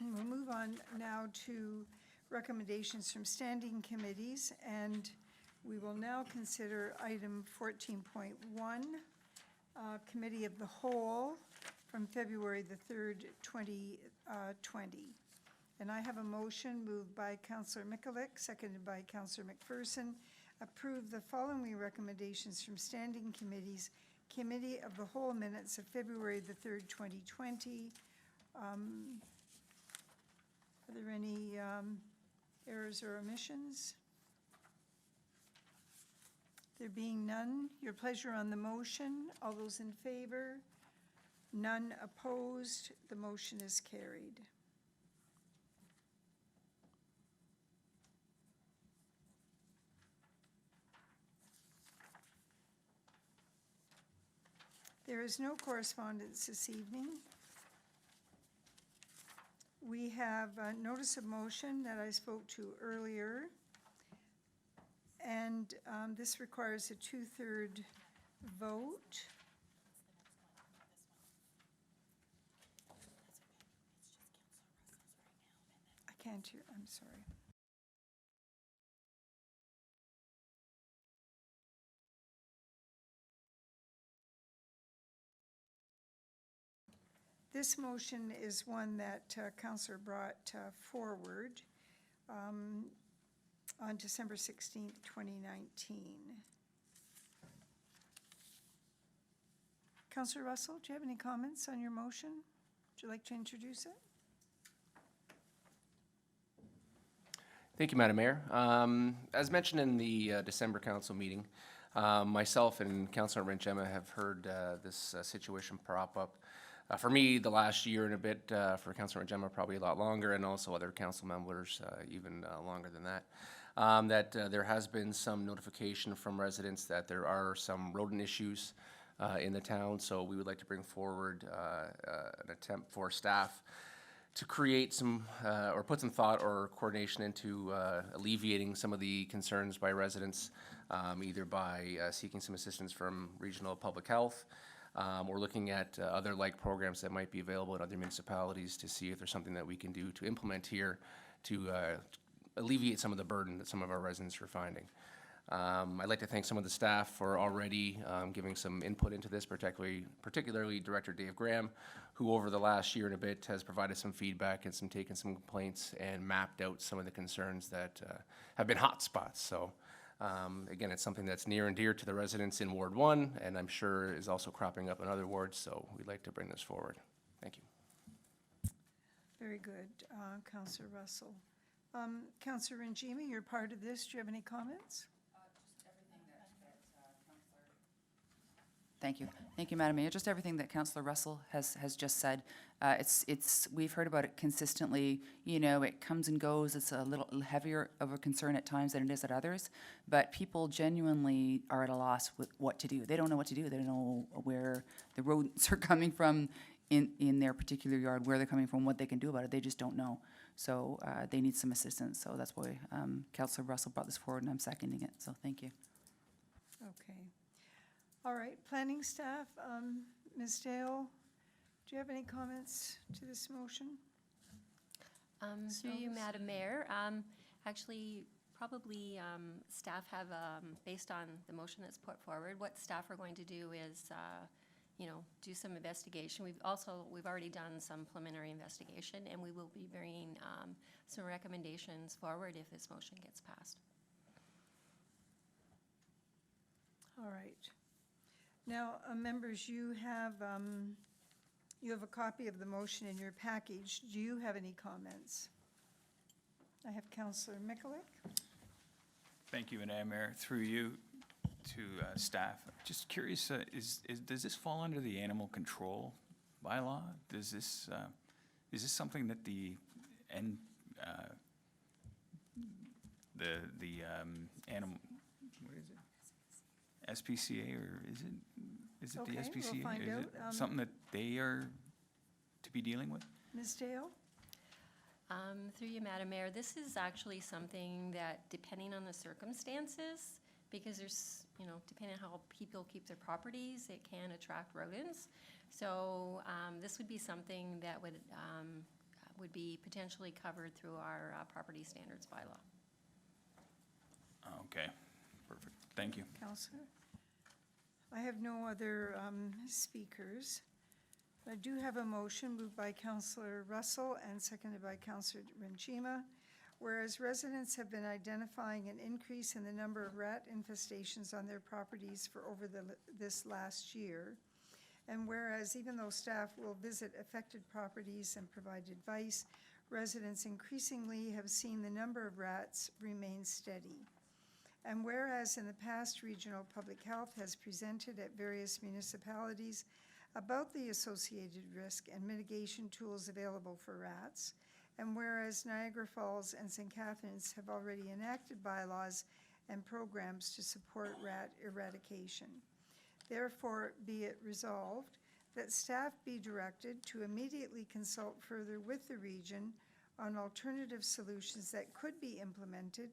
We'll move on now to recommendations from standing committees, and we will now consider item 14.1, Committee of the Whole from February the 3rd, 2020. And I have a motion moved by Councillor Mikulik, seconded by Councillor McPherson. Approve the following recommendations from standing committees. Committee of the Whole minutes of February the 3rd, 2020. Are there any errors or omissions? There being none, your pleasure on the motion. All those in favor? None opposed. The motion is carried. There is no correspondence this evening. We have a notice of motion that I spoke to earlier. And this requires a 2/3 vote. I can't hear, I'm sorry. This motion is one that Councillor brought forward on December 16th, 2019. Councillor Russell, do you have any comments on your motion? Would you like to introduce it? Thank you, Madam Mayor. As mentioned in the December council meeting, myself and Councilor Renchema have heard this situation prop up. For me, the last year and a bit, for Councilor Renchema, probably a lot longer, and also other council members even longer than that. That there has been some notification from residents that there are some rodent issues in the town, so we would like to bring forward an attempt for staff to create some, or put some thought or coordination into alleviating some of the concerns by residents, either by seeking some assistance from regional public health, or looking at other like programs that might be available in other municipalities to see if there's something that we can do to implement here to alleviate some of the burden that some of our residents are finding. I'd like to thank some of the staff for already giving some input into this, particularly Director Dave Graham, who over the last year and a bit has provided some feedback and taken some complaints and mapped out some of the concerns that have been hot spots. So again, it's something that's near and dear to the residents in Ward 1, and I'm sure is also cropping up in other wards, so we'd like to bring this forward. Thank you. Very good, Councillor Russell. Councillor Renchema, you're part of this. Do you have any comments? Thank you. Thank you, Madam Mayor. Just everything that Councillor Russell has just said. We've heard about it consistently. You know, it comes and goes. It's a little heavier of a concern at times than it is at others. But people genuinely are at a loss with what to do. They don't know what to do. They don't know where the rodents are coming from in their particular yard, where they're coming from, what they can do about it. They just don't know. So they need some assistance. So that's why Councillor Russell brought this forward, and I'm seconding it. So thank you. Okay. All right, planning staff, Ms. Dale, do you have any comments to this motion? Through you, Madam Mayor, actually, probably staff have, based on the motion that's put forward, what staff are going to do is, you know, do some investigation. We've already done some preliminary investigation, and we will be bringing some recommendations forward if this motion gets passed. All right. Now, members, you have a copy of the motion in your package. Do you have any comments? I have Councillor Mikulik. Thank you, Madam Mayor. Through you to staff. Just curious, does this fall under the animal control bylaw? Does this, is this something that the animal, what is it? SPCA, or is it Okay, the we'll SPCA? find Is out. it something that they are to be dealing with? Ms. Dale? Through you, Madam Mayor, this is actually something that, depending on the circumstances, because there's, you know, depending on how people keep their properties, it can attract rodents. So this would be something that would be potentially covered through our property standards bylaw. Okay, perfect. Thank you. Councillor? I have no other speakers. I do have a motion moved by Councillor Russell and seconded by Councillor Renchema, whereas residents have been identifying an increase in the number of rat infestations on their properties for over this last year, and whereas even though staff will visit affected properties and provide advice, residents increasingly have seen the number of rats remain steady. And whereas in the past, Regional Public Health has presented at various municipalities about the associated risk and mitigation tools available for rats, and whereas Niagara Falls and St. Catharines have already enacted bylaws and programs to support rat eradication. Therefore, be it resolved that staff be directed to immediately consult further with the region on alternative solutions that could be implemented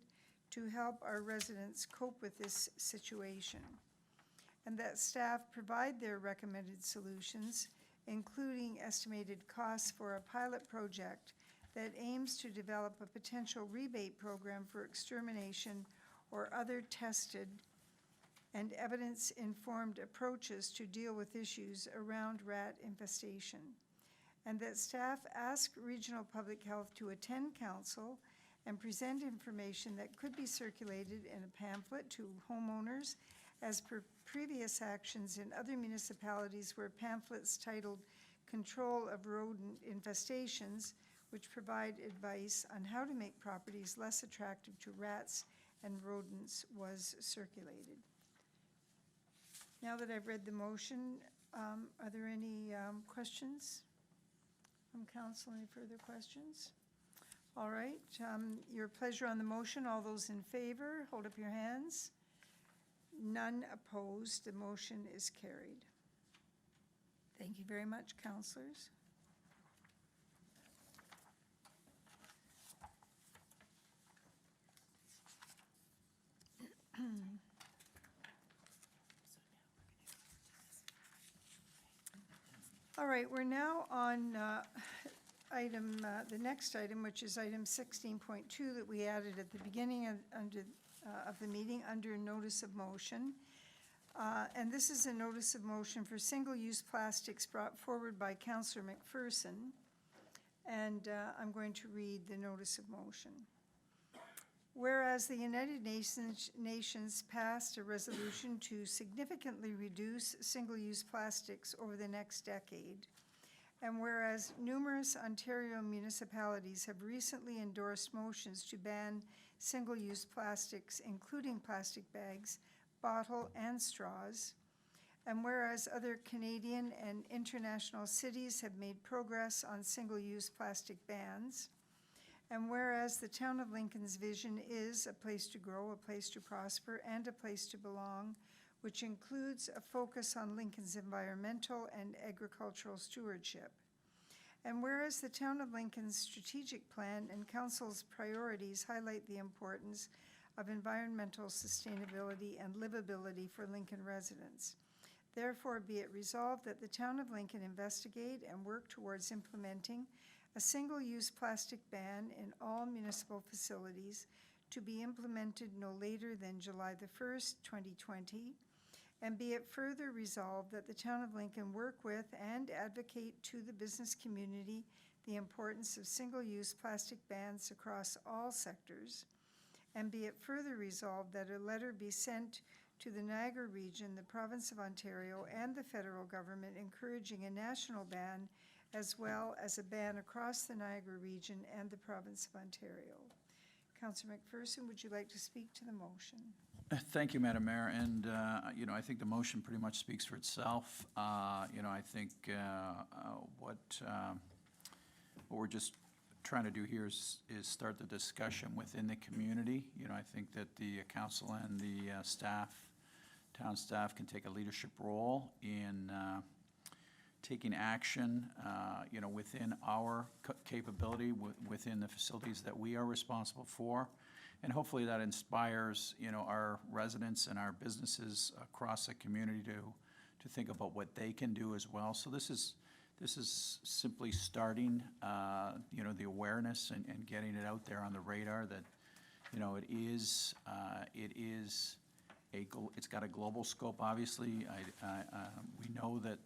to help our residents cope with this situation, and that staff provide their recommended solutions, including estimated costs for a pilot project that aims to develop a potential rebate program for extermination or other tested and evidence-informed approaches to deal with issues around rat infestation, and that staff ask Regional Public Health to attend council and present information that could be circulated in a pamphlet to homeowners as per previous actions in other municipalities where pamphlets titled Control of Rodent Infestations which provide advice on how to make properties less attractive to rats and rodents, was circulated. Now that I've read the motion, are there any questions from council? Any further questions? All right, your pleasure on the motion. All those in favor, hold up your hands. None opposed. The motion is carried. Thank you very much, councillors. All right, we're now on the next item, which is item 16.2 that we added at the beginning of the meeting under notice of motion. And this is a notice of motion for single-use plastics brought forward by Councillor McPherson. And I'm going to read the notice of motion. Whereas the United Nations passed a resolution to significantly reduce single-use plastics over the next decade, and whereas numerous Ontario municipalities have recently endorsed motions to ban single-use plastics, including plastic bags, bottle, and straws, and whereas other Canadian and international cities have made progress on single-use plastic bans, and whereas the Town of Lincoln's vision is a place to grow, a place to prosper, and a place to belong, which includes a focus on Lincoln's environmental and agricultural stewardship. And whereas the Town of Lincoln's strategic plan and council's priorities highlight the importance of environmental sustainability and livability for Lincoln residents. Therefore, be it resolved that the Town of Lincoln investigate and work towards implementing a single-use plastic ban in all municipal facilities to be implemented no later than July the 1st, 2020, and be it further resolved that the Town of Lincoln work with and advocate to the business community the importance of single-use plastic bans across all sectors, and be it further resolved that a letter be sent to the Niagara region, the province of Ontario, and the federal government encouraging a national ban as well as a ban across the Niagara region and the province of Ontario. Councillor McPherson, would you like to speak to the motion? Thank you, Madam Mayor, and, I think the motion pretty much speaks for itself. I think what we're just trying to do here is start the discussion within the community. I think that the council and the town staff can take a leadership role in taking action, within our capability, within the facilities that we are responsible for. And hopefully that inspires, our residents and our businesses across the community to think about what they can do as well. So this is simply starting, the awareness and getting it out there on the radar that, it's got a global scope, obviously. We know that,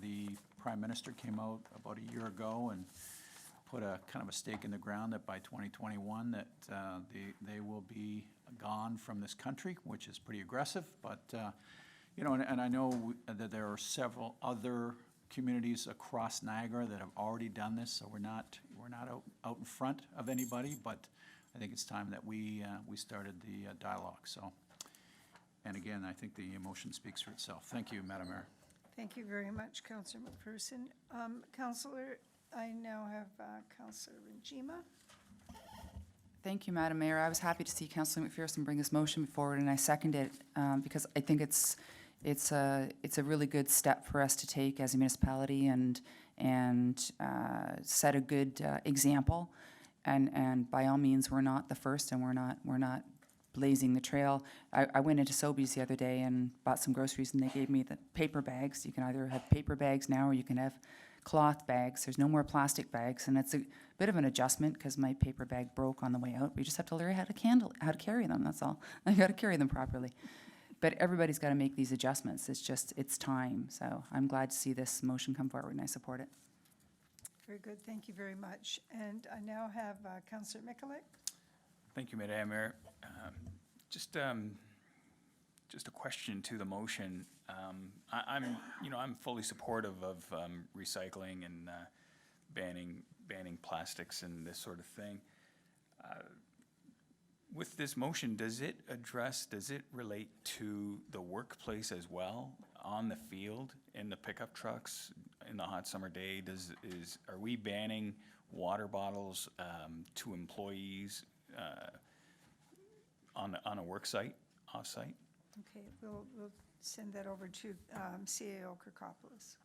the Prime Minister came out about a year ago and put a kind of a stake in the ground that by 2021 that they will be gone from this country, which is pretty aggressive. But, and I know that there are several other communities across Niagara that have already done this, so we're not out in front of anybody, but I think it's time that we started the dialogue. So, and again, I think the motion speaks for itself. Thank you, Madam Mayor. Thank you very much, Councillor McPherson. Councillor, I now have Councillor Renjima. Thank you, Madam Mayor. I was happy to see Councillor McPherson bring this motion forward, and I second it because I think it's a really good step for us to take as a municipality and set a good example. And by all means, we're not the first, and we're not blazing the trail. I went into Sobeys the other day and bought some groceries, and they gave me the paper bags. You can either have paper bags now, or you can have cloth bags. There's no more plastic bags, and it's a bit of an adjustment because my paper bag broke on the way out. We just have to learn how to carry them. That's all. I got to carry them properly. But everybody's got to make these adjustments. It's time. So I'm glad to see this motion come forward, and I support it. Very good. Thank you very much. And I now have Councillor Mikulik. Thank you, Madam Mayor. Just a question to the motion. I'm fully supportive of recycling and banning plastics and this sort of thing. With this motion, does it relate to the workplace as well, on the field, in the pickup trucks, in the hot summer day? Are we banning water bottles to employees on a work site, off-site? Okay, we'll send that over to CAO Kirkopoulos.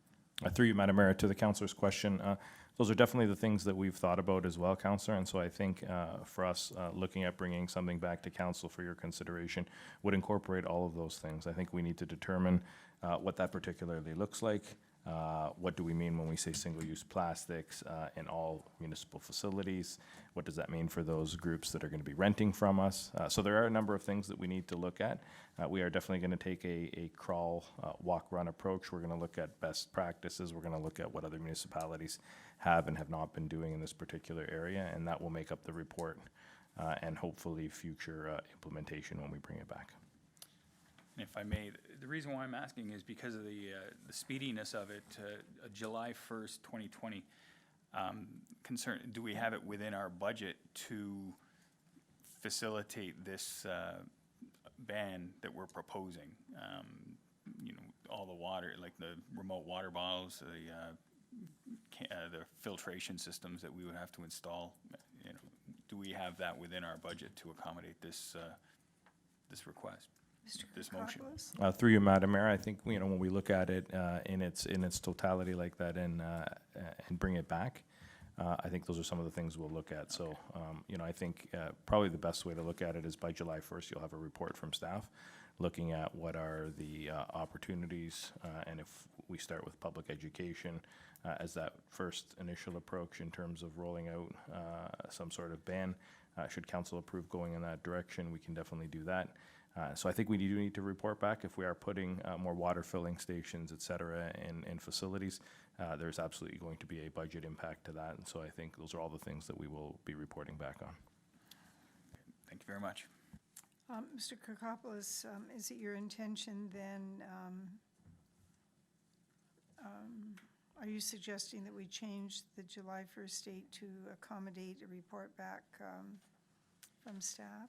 Through you, Madam Mayor, to the councillor's question, those are definitely the things that we've thought about as well, councillor, and so I think for us, looking at bringing something back to council for your consideration would incorporate all of those things. I think we need to determine what that particularly looks like. What do we mean when we say single-use plastics in all municipal facilities? What does that mean for those groups that are going to be renting from us? So there are a number of things that we need to look at. We are definitely going to take a crawl, walk, run approach. We're going to look at best practices. We're going to look at what other municipalities have and have not been doing in this particular area, and that will make up the report and hopefully future implementation when we bring it back. And if I may, the reason why I'm asking is because of the speediness of it, July 1st, 2020. Do we have it within our budget to facilitate this ban that we're proposing? All the water, like the remote water bottles, the filtration systems that we would have to install. Do we have that within our budget to accommodate this request? This motion. Through you, Madam Mayor, I think, when we look at it in its totality like that and bring it back, I think those are some of the things we'll look at. So, I think probably the best way to look at it is by July 1st, you'll have a report from staff looking at what are the opportunities, and if we start with public education as that first initial approach in terms of rolling out some sort of ban, should council approve going in that direction, we can definitely do that. So I think we do need to report back if we are putting more water filling stations, et cetera, in facilities. There's absolutely going to be a budget impact to that, and so I think those are all the things that we will be reporting back on. Thank you very much. Mr. Kirkopoulos, is it your intention then, are you suggesting that we change the July 1st date to accommodate a report back from staff?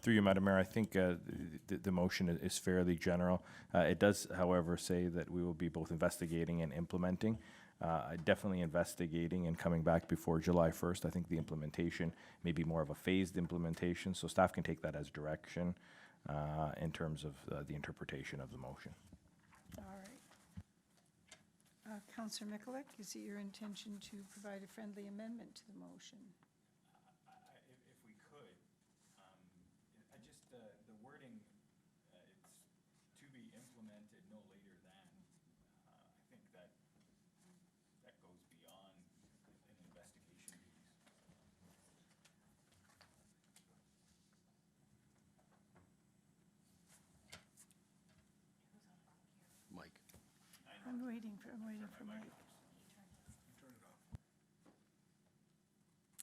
Through you, Madam Mayor, I think the motion is fairly general. It does, however, say that we will be both investigating and implementing. Definitely investigating and coming back before July 1st. I think the implementation may be more of a phased implementation, so staff can take that as direction in terms of the interpretation of the motion. All right. Councillor Mikulik, is it your intention to provide a friendly amendment to the motion? If we could, the wording, it's to be implemented no later than, I think that goes beyond an investigation piece. Mike. I'm waiting for Mike.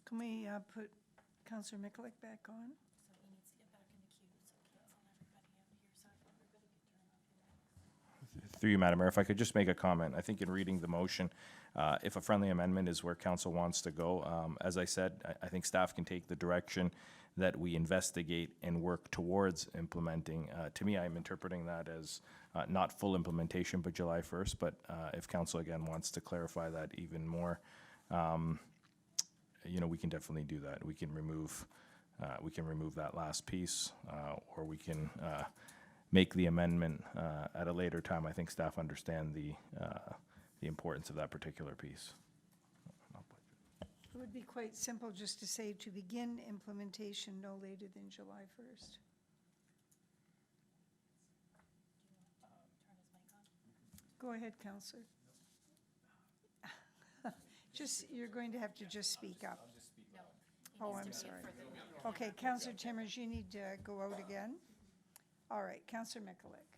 Can we put Councillor Mikulik back on? Through you, Madam Mayor, if I could just make a comment. I think in reading the motion, if a friendly amendment is where council wants to go, as I said, I think staff can take the direction that we investigate and work towards implementing. To me, I'm interpreting that as not full implementation, but July 1st. But if council again wants to clarify that even more, we can definitely do that. We can remove that last piece, or we can make the amendment at a later time. I think staff understand the importance of that particular piece. It would be quite simple just to say to begin implementation no later than July 1st. Go ahead, Councillor. You're going to have to just speak up. Oh, I'm sorry. Okay, Councillor Timmers, you need to go out again. All right, Councillor Mikulik.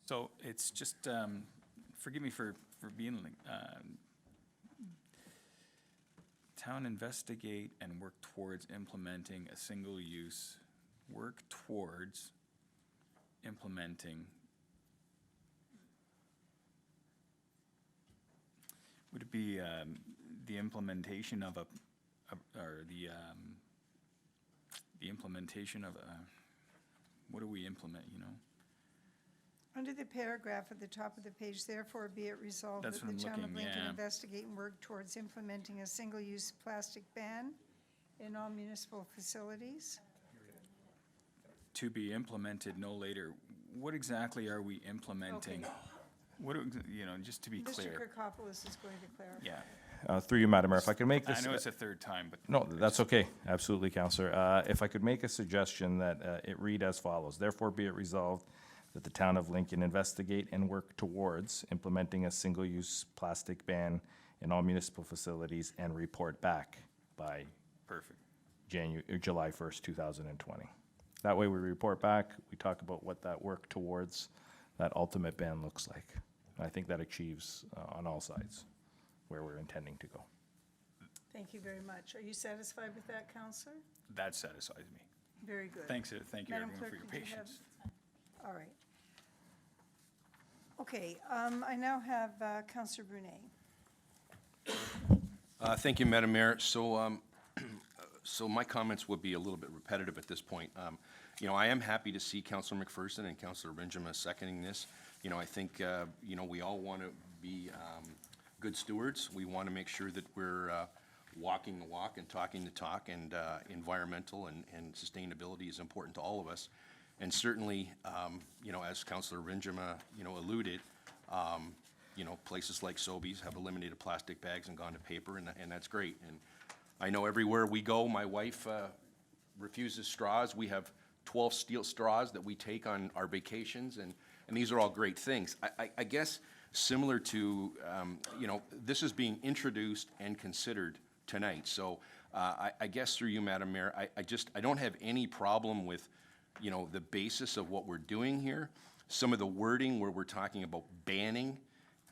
So it's just, forgive me for being, town investigate and work towards implementing a single-use, work towards implementing Would it be the implementation of or the implementation of what do we implement, you know? Under the paragraph at the top of the page, therefore be it resolved that That's the what I'm town of looking, Lincoln yeah. investigate and work towards implementing a single-use plastic ban in all municipal facilities. To be implemented no later, what exactly are we implementing? Okay. What, you know, just to be Mr. clear. Kirkopoulos is going to clarify. Yeah, Through you, Madam Mayor, if I could make this. I know it's a third time, but. No, that's okay. Absolutely, Counselor. If I could make a suggestion that it read as follows. Therefore, be it resolved that the town of Lincoln investigate and work towards implementing a single-use plastic ban in all municipal facilities and report back by Perfect. July 1st, 2020. That way we report back, we talk about what that work towards that ultimate ban looks like. And I think that achieves on all sides where we're intending to go. Thank you very much. Are you satisfied with that, Counselor? That satisfies me. Very good. Thank you, Madam everyone, for Clerk, your did you have- patience. All right. Okay, I now have Counselor Brunet. Thank you, Madam Mayor. So my comments would be a little bit repetitive at this point. You know, I am happy to see Councilor McPherson and Councilor Benjamin seconding this. You know, I think, you know, we all want to be good stewards. We want to make sure that we're walking the walk and talking the talk, and environmental and sustainability is important to all of us. And certainly, you know, as Councilor Benjamin, you know, alluded, you know, places like Sobeys have eliminated plastic bags and gone to paper, and that's great. And I know everywhere we go, my wife refuses straws. We have 12 steel straws that we take on our vacations, and these are all great things. I guess similar to, you know, this is being introduced and considered tonight. So I guess through you, Madam Mayor, I don't have any problem with, you know, the basis of what we're doing here. Some of the wording where we're talking about banning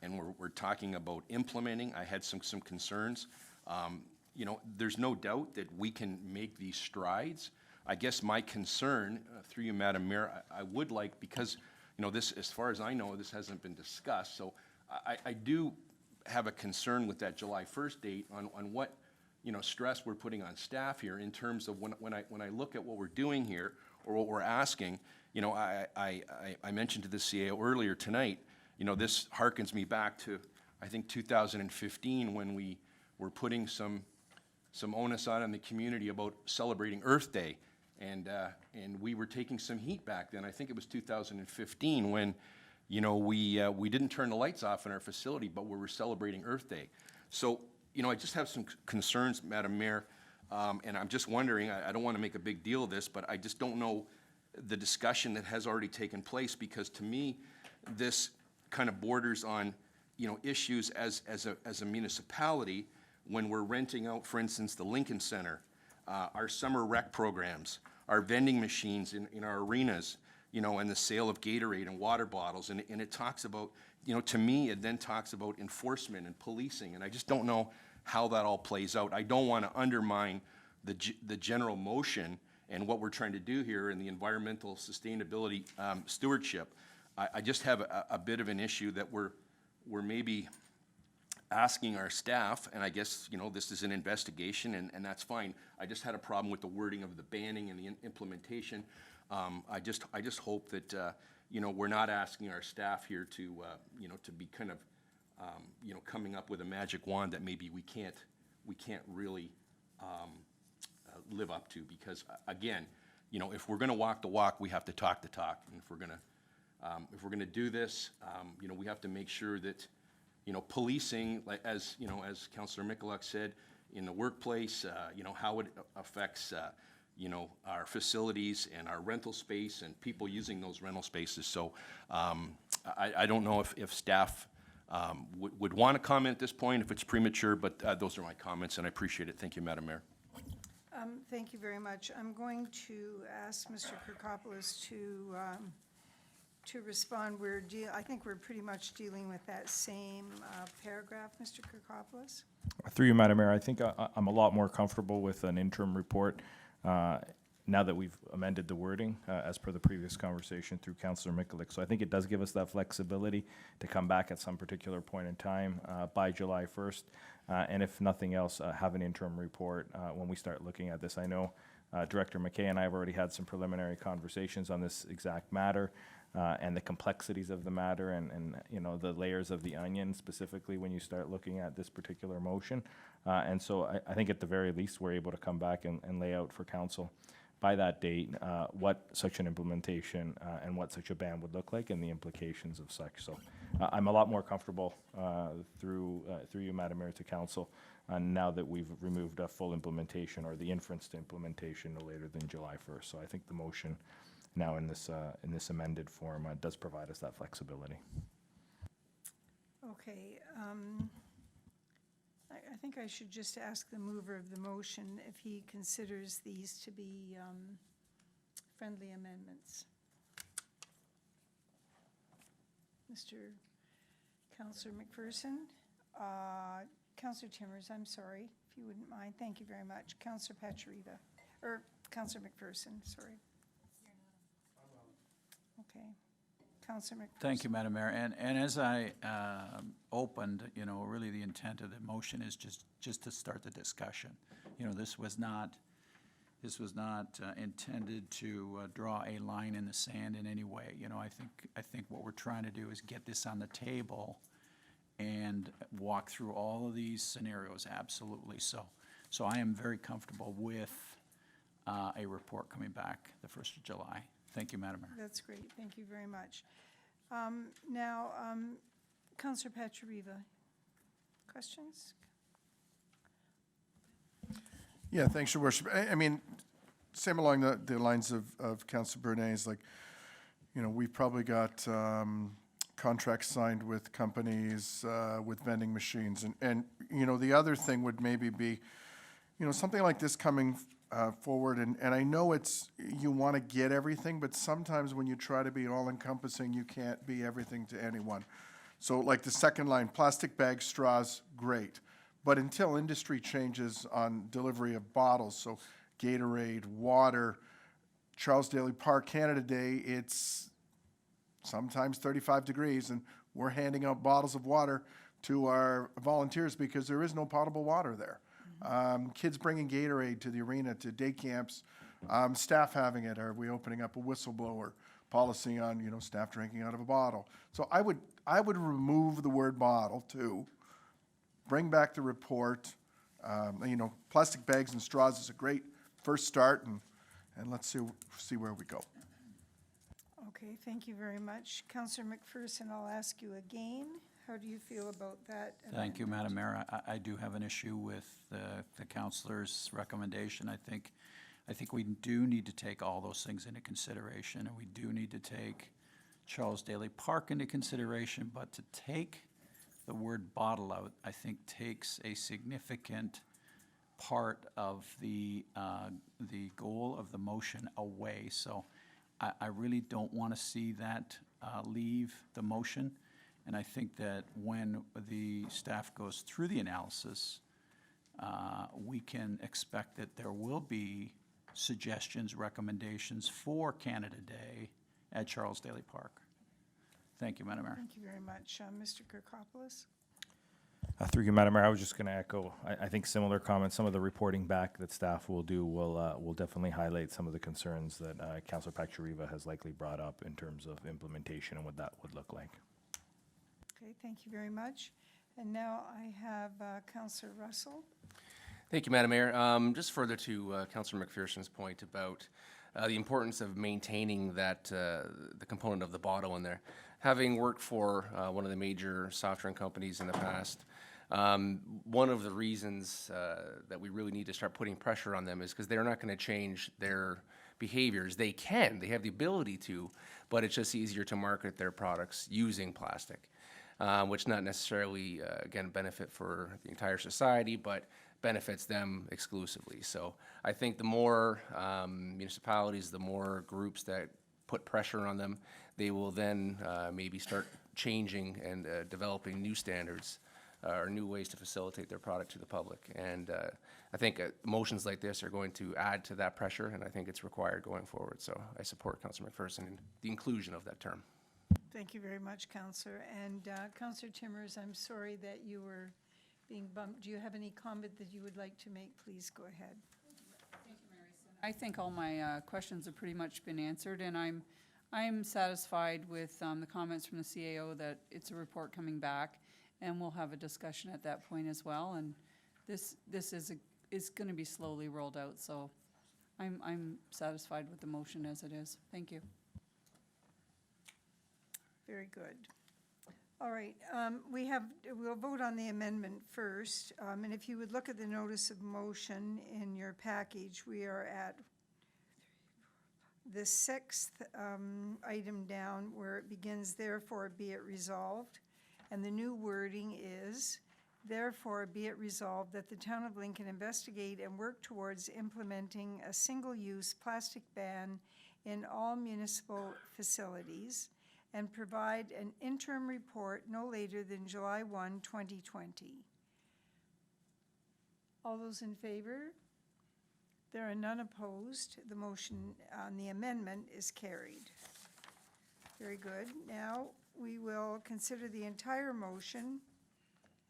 and we're talking about implementing, I had some concerns. You know, there's no doubt that we can make these strides. I guess my concern, through you, Madam Mayor, I would like, because, you know, this, as far as I know, this hasn't been discussed, so I do have a concern with that July 1st date on what, you know, stress we're putting on staff here in terms of when I look at what we're doing here or what we're asking. You know, I mentioned to the CAO earlier tonight, you know, this harkens me back to, I think, 2015, when we were putting some onus on the community about celebrating Earth Day. And we were taking some heat back then. I think it was 2015 when, you know, we didn't turn the lights off in our facility, but we were celebrating Earth Day. So, you know, I just have some concerns, Madam Mayor, and I'm just wondering, I don't want to make a big deal of this, but I just don't know the discussion that has already taken place, because to me, this kind of borders on, you know, issues as a municipality when we're renting out, for instance, the Lincoln Center, our summer rec programs, our vending machines in our arenas, you know, and the sale of Gatorade and water bottles. And it talks about, you know, to me, it then talks about enforcement and policing. And I just don't know how that all plays out. I don't want to undermine the general motion and what we're trying to do here in the environmental sustainability stewardship. I just have a bit of an issue that we're maybe asking our staff, and I guess, you know, this is an investigation, and that's fine. I just had a problem with the wording of the banning and the implementation. I just hope that, you know, we're not asking our staff here to, you know, to be kind of, you know, coming up with a magic wand that maybe we can't really live up to, because, again, you know, if we're going to walk the walk, we have to talk the talk. And if we're going to do this, you know, we have to make sure that, you know, policing, like, as, you know, as Councilor Michalak said, in the workplace, you know, how it affects, you know, our facilities and our rental space and people using those rental spaces. So I don't know if staff would want to comment at this point, if it's premature, but those are my comments, and I appreciate it. Thank you, Madam Mayor. Thank you very much. I'm going to ask Mr. Kirkopoulos to respond. I think we're pretty much dealing with that same paragraph, Mr. Kirkopoulos. Through you, Madam Mayor, I think I'm a lot more comfortable with an interim report now that we've amended the wording, as per the previous conversation through Councillor Mikulik. So I think it does give us that flexibility to come back at some particular point in time by July 1st, and if nothing else, have an interim report when we start looking at this. I know Director McKay and I have already had some preliminary conversations on this exact matter, and the complexities of the matter and you know, the layers of the onion specifically when you start looking at this particular motion. And so I think at the very least, we're able to come back and lay out for council by that date what such an implementation and what such a ban would look like and the implications of such. So I'm a lot more comfortable through you, Madam Mayor, to council now that we've removed a full implementation or the inference to implementation no later than July 1st. So I think the motion now in this amended form does provide us that flexibility. Okay, I think I should just ask the mover of the motion if he considers these to be friendly amendments. Mr. Councillor McPherson, Councillor Timmers, I'm sorry, if you wouldn't mind. Thank you very much. Councillor Pachariva, or Councillor McPherson, sorry. Okay. Councillor McPherson. Thank you, Madam Mayor. And as I opened, you know, really the intent of the motion is just to start the discussion. You know, this was not intended to draw a line in the sand in any way. You know, I think what we're trying to do is get this on the table and walk through all of these scenarios, absolutely. So I am very comfortable with a report coming back the 1st of July. Thank you, Madam Mayor. That's great. Thank you very much. Now, Councillor Pachariva, questions? Yeah, thanks, Your Worship. I mean, same along the lines of Councillor Bernay's, like, you know, we've probably got contracts signed with companies with vending machines. And, you know, the other thing would maybe be, you know, something like this coming forward, and I know you want to get everything, but sometimes when you try to be all-encompassing, you can't be everything to anyone. So like the second line, plastic bags, straws, great. But until industry changes on delivery of bottles, so Gatorade, water, Charles Daly Park, Canada Day, it's sometimes 35 degrees, and we're handing out bottles of water to our volunteers because there is no potable water there. Kids bringing Gatorade to the arena, to day camps, staff having it. Are we opening up a whistleblower policy on, you know, staff drinking out of a bottle? So I would remove the word bottle too. Bring back the report. You know, plastic bags and straws is a great first start, and let's see where we go. Okay, thank you very much. Councillor McPherson, I'll ask you again. How do you feel about that? Thank you, Madam Mayor. I do have an issue with the councillor's recommendation. I think we do need to take all those things into consideration, and we do need to take Charles Daly Park into consideration, but to take the word bottle out, I think takes a significant part of the goal of the motion away. So I really don't want to see that leave the motion. And I think that when the staff goes through the analysis, we can expect that there will be suggestions, recommendations for Canada Day at Charles Daly Park. Thank you, Madam Mayor. Thank you very much. Mr. Kirkopoulos? Through you, Madam Mayor, I was just going to echo, I think similar comments. Some of the reporting back that staff will do will definitely highlight some of the concerns that Councillor Pachariva has likely brought up in terms of implementation and what that would look like. Okay, thank you very much. And now I have Councillor Russell. Thank you, Madam Mayor. Just further to Councillor McPherson's point about the importance of maintaining that the component of the bottle in there. Having worked for one of the major soft drink companies in the past, one of the reasons that we really need to start putting pressure on them is because they're not going to change their behaviors. They can, they have the ability to, but it's just easier to market their products using plastic, which not necessarily, again, benefit for the entire society, but benefits them exclusively. So I think the more municipalities, the more groups that put pressure on them, they will then maybe start changing and developing new standards or new ways to facilitate their product to the public. And I think motions like this are going to add to that pressure, and I think it's required going forward. So I support Councillor McPherson in the inclusion of that term. Thank you very much, Councillor. And Councillor Timmers, I'm sorry that you were being bumped. Do you have any comment that you would like to make? Please go ahead. I think all my questions have pretty much been answered, and I'm satisfied with the comments from the CAO that it's a report coming back, and we'll have a discussion at that point as well. And this is going to be slowly rolled out, so I'm satisfied with the motion as it is. Thank you. Very good. All right, we'll vote on the amendment first. And if you would look at the notice of motion in your package, we are at the 6th item down where it begins, therefore be it resolved. And the new wording is, therefore be it resolved that the town of Lincoln investigate and work towards implementing a single-use plastic ban in all municipal facilities, and provide an interim report no later than July 1, 2020. All those in favor? There are none opposed. The motion on the amendment is carried. Very good. Now, we will consider the entire motion,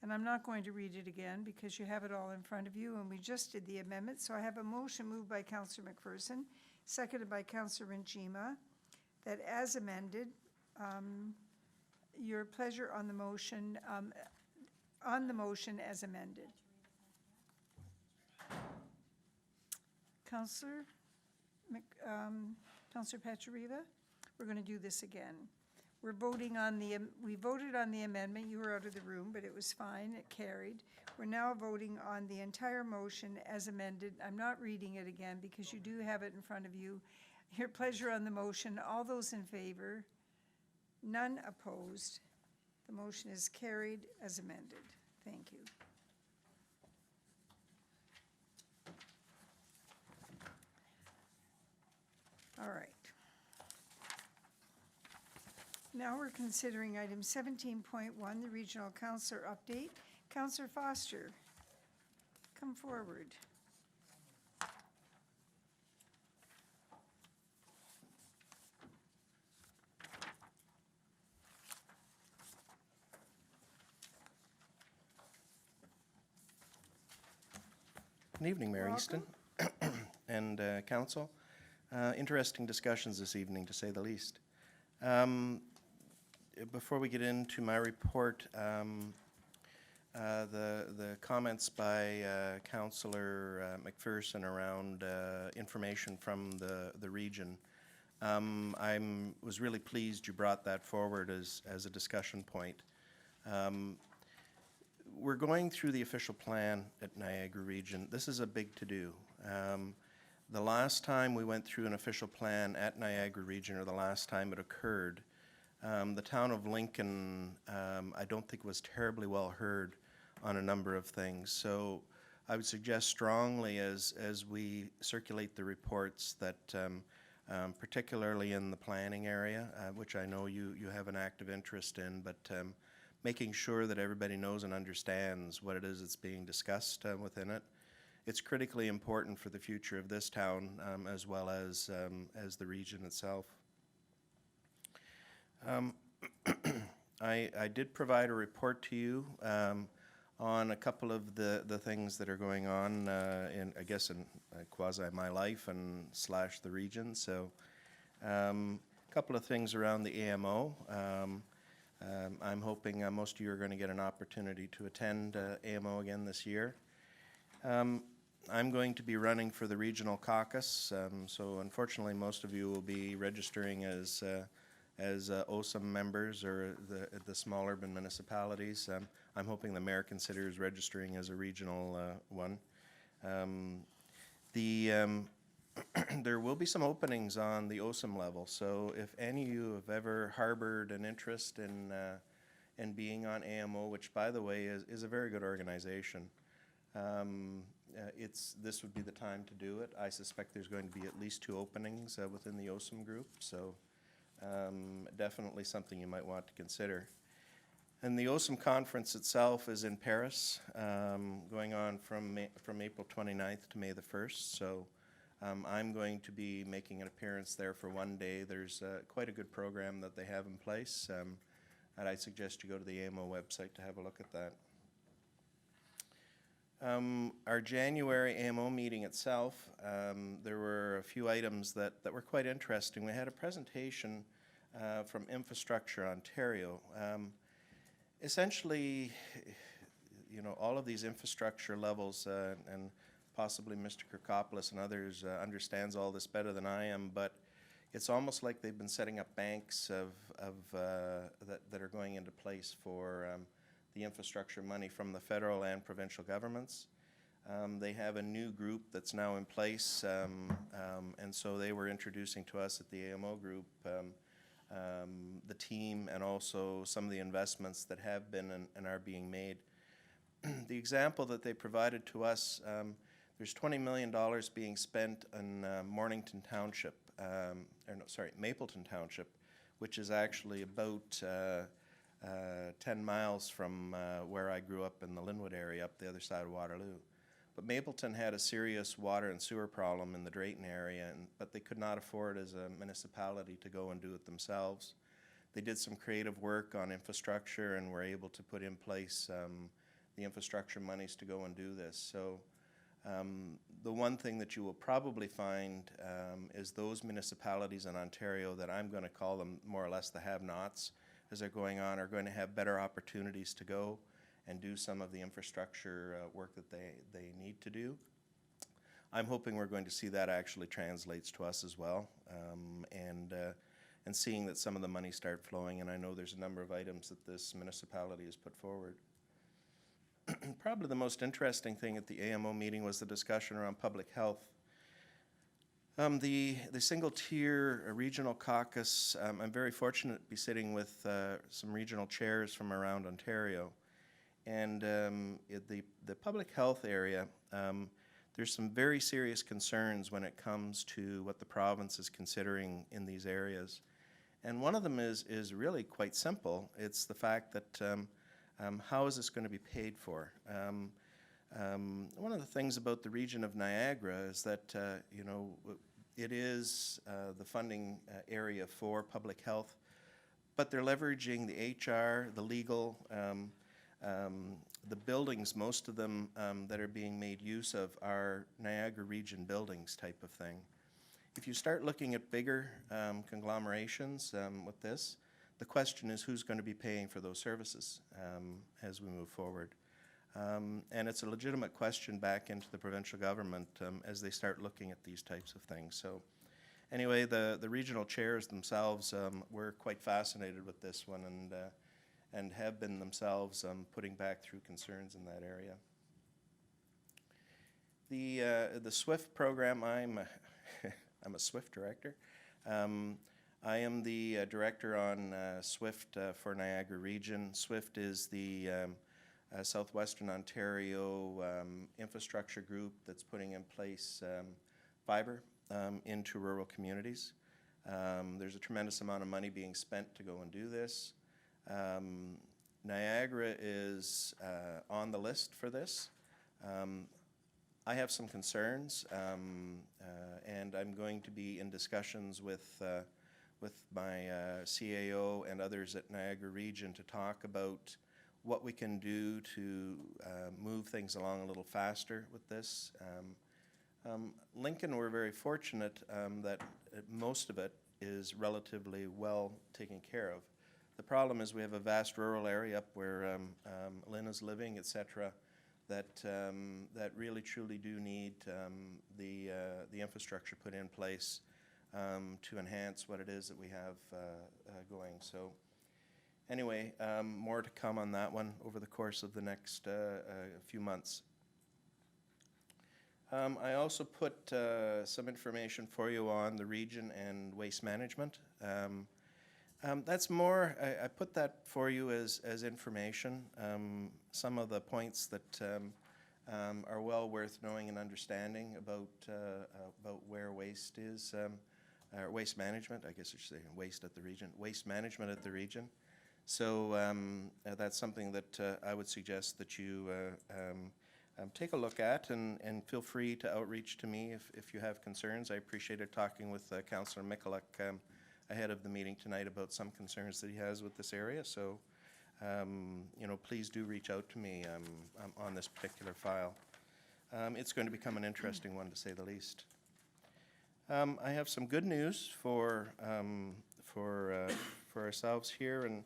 and I'm not going to read it again because you have it all in front of you, and we just did the amendment. So I have a motion moved by Councillor McPherson, seconded by Councillor Renchima, that as amended, your pleasure on the motion as amended. Councillor Pachariva, we're going to do this again. We're voting on we voted on the amendment. You were out of the room, but it was fine. It carried. We're now voting on the entire motion as amended. I'm not reading it again because you do have it in front of you. Your pleasure on the motion. All those in favor? None opposed. The motion is carried as amended. Thank you. All right. Now we're considering item 17.1, the Regional Councillor update. Councillor Foster, come forward. Good evening, Mayor Easton and Council. Interesting discussions this evening, to say the least. Before we get into my report, the comments by Councillor McPherson around information from the region, I was really pleased you brought that forward as a discussion point. We're going through the official plan at Niagara Region. This is a big to-do. The last time we went through an official plan at Niagara Region, or the last time it occurred, the town of Lincoln, I don't think was terribly well heard on a number of things. So I would suggest strongly as we circulate the reports that particularly in the planning area, which I know you have an active interest in, but making sure that everybody knows and understands what it is that's being discussed within it. It's critically important for the future of this town as well as the region itself. I did provide a report to you on a couple of the things that are going on in quasi my life and / the region. So a couple of things around the AMO. I'm hoping most of you are going to get an opportunity to attend AMO again this year. I'm going to be running for the regional caucus, so unfortunately most of you will be registering as OSAM members or the small urban municipalities. I'm hoping the mayor considers registering as a regional one. There will be some openings on the OSAM level, so if any of you have ever harbored an interest in being on AMO, which by the way is a very good organization, this would be the time to do it. I suspect there's going to be at least 2 openings within the OSAM group, so definitely something you might want to consider. And the OSIM conference itself is in Paris, going on from April 29th to May the 1st. So I'm going to be making an appearance there for one day. There's quite a good program that they have in place, and I suggest you go to the AMO website to have a look at that. Our January AMO meeting itself, there were a few items that were quite interesting. We had a presentation from Infrastructure Ontario. Essentially, you know, all of these infrastructure levels, and possibly Mr. Kirkopoulos and others understands all this better than I am, but it's almost like they've been setting up banks that are going into place for the infrastructure money from the federal and provincial governments. They have a new group that's now in place, and so they were introducing to us at the AMO group the team and also some of the investments that have been and are being made. The example that they provided to us, there's $20 million being spent in Mornington Township, Mapleton Township, which is actually about 10 miles from where I grew up in the Linwood area, up the other side of Waterloo. But Mapleton had a serious water and sewer problem in the Drayton area, but they could not afford as a municipality to go and do it themselves. They did some creative work on infrastructure and were able to put in place the infrastructure monies to go and do this. So the one thing that you will probably find is those municipalities in Ontario that I'm going to call them more or less the have-nots as they're going on are going to have better opportunities to go and do some of the infrastructure work that they need to do. I'm hoping we're going to see that actually translates to us as well, and seeing that some of the money start flowing, and I know there's a number of items that this municipality has put forward. Probably the most interesting thing at the AMO meeting was the discussion around public health. The single-tier regional caucus, I'm very fortunate to be sitting with some regional chairs from around Ontario. And the public health area, there's some very serious concerns when it comes to what the province is considering in these areas. And one of them is really quite simple. It's the fact that how is this going to be paid for? One of the things about the region of Niagara is that, you know, it is the funding area for public health, but they're leveraging the HR, the legal, the buildings, most of them that are being made use of are Niagara region buildings type of thing. If you start looking at bigger conglomerations with this, the question is who's going to be paying for those services as we move forward. And it's a legitimate question back into the provincial government as they start looking at these types of things. So anyway, the regional chairs themselves were quite fascinated with this one and have been themselves putting back through concerns in that area. The SWIFT program, I'm a SWIFT director. I am the director on SWIFT for Niagara Region. SWIFT is the Southwestern Ontario infrastructure group that's putting in place fiber into rural communities. There's a tremendous amount of money being spent to go and do this. Niagara is on the list for this. I have some concerns, and I'm going to be in discussions with my CAO and others at Niagara Region to talk about what we can do to move things along a little faster with this. Lincoln, we're very fortunate that most of it is relatively well taken care of. The problem is we have a vast rural area up where Lynn is living, et cetera, that really truly do need the infrastructure put in place to enhance what it is that we have going. So anyway, more to come on that one over the course of the next few months. I also put some information for you on the region and waste management. That's more, I put that for you as information. Some of the points that are well worth knowing and understanding about where waste is, or waste management, I guess I should say waste at the region, waste management at the region. So that's something that I would suggest that you take a look at, and feel free to outreach to me if you have concerns. I appreciated talking with Councillor Mikulik ahead of the meeting tonight about some concerns that he has with this area. So, you know, please do reach out to me on this particular file. It's going to become an interesting one, to say the least. I have some good news for ourselves here, and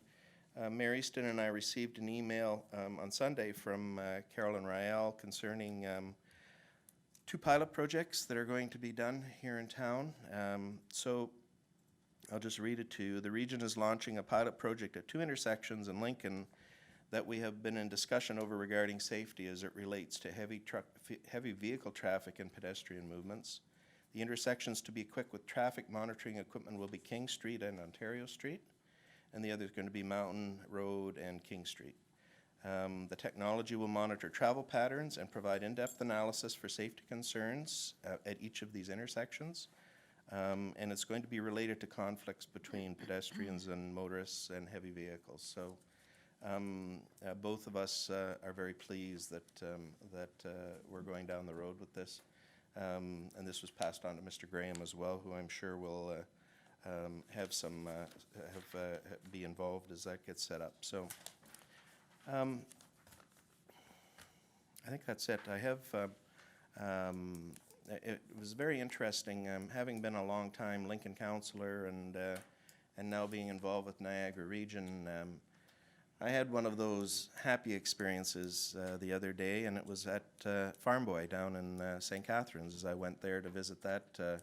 Mayor Easton and I received an email on Sunday from Carolyn Rael concerning 2 pilot projects that are going to be done here in town. So I'll just read it to you. The region is launching a pilot project at 2 intersections in Lincoln that we have been in discussion over regarding safety as it relates to heavy vehicle traffic and pedestrian movements. The intersections to be equipped with traffic monitoring equipment will be King Street and Ontario Street, and the other is going to be Mountain Road and King Street. The technology will monitor travel patterns and provide in-depth analysis for safety concerns at each of these intersections. And it's going to be related to conflicts between pedestrians and motorists and heavy vehicles. So both of us are very pleased that we're going down the road with this. And this was passed on to Mr. Graham as well, who I'm sure will be involved as that gets set up. So I think that's it. I have, it was very interesting, having been a long time Lincoln councillor and now being involved with Niagara Region. I had one of those happy experiences the other day, and it was at Farm Boy down in St. Catharines, as I went there to visit that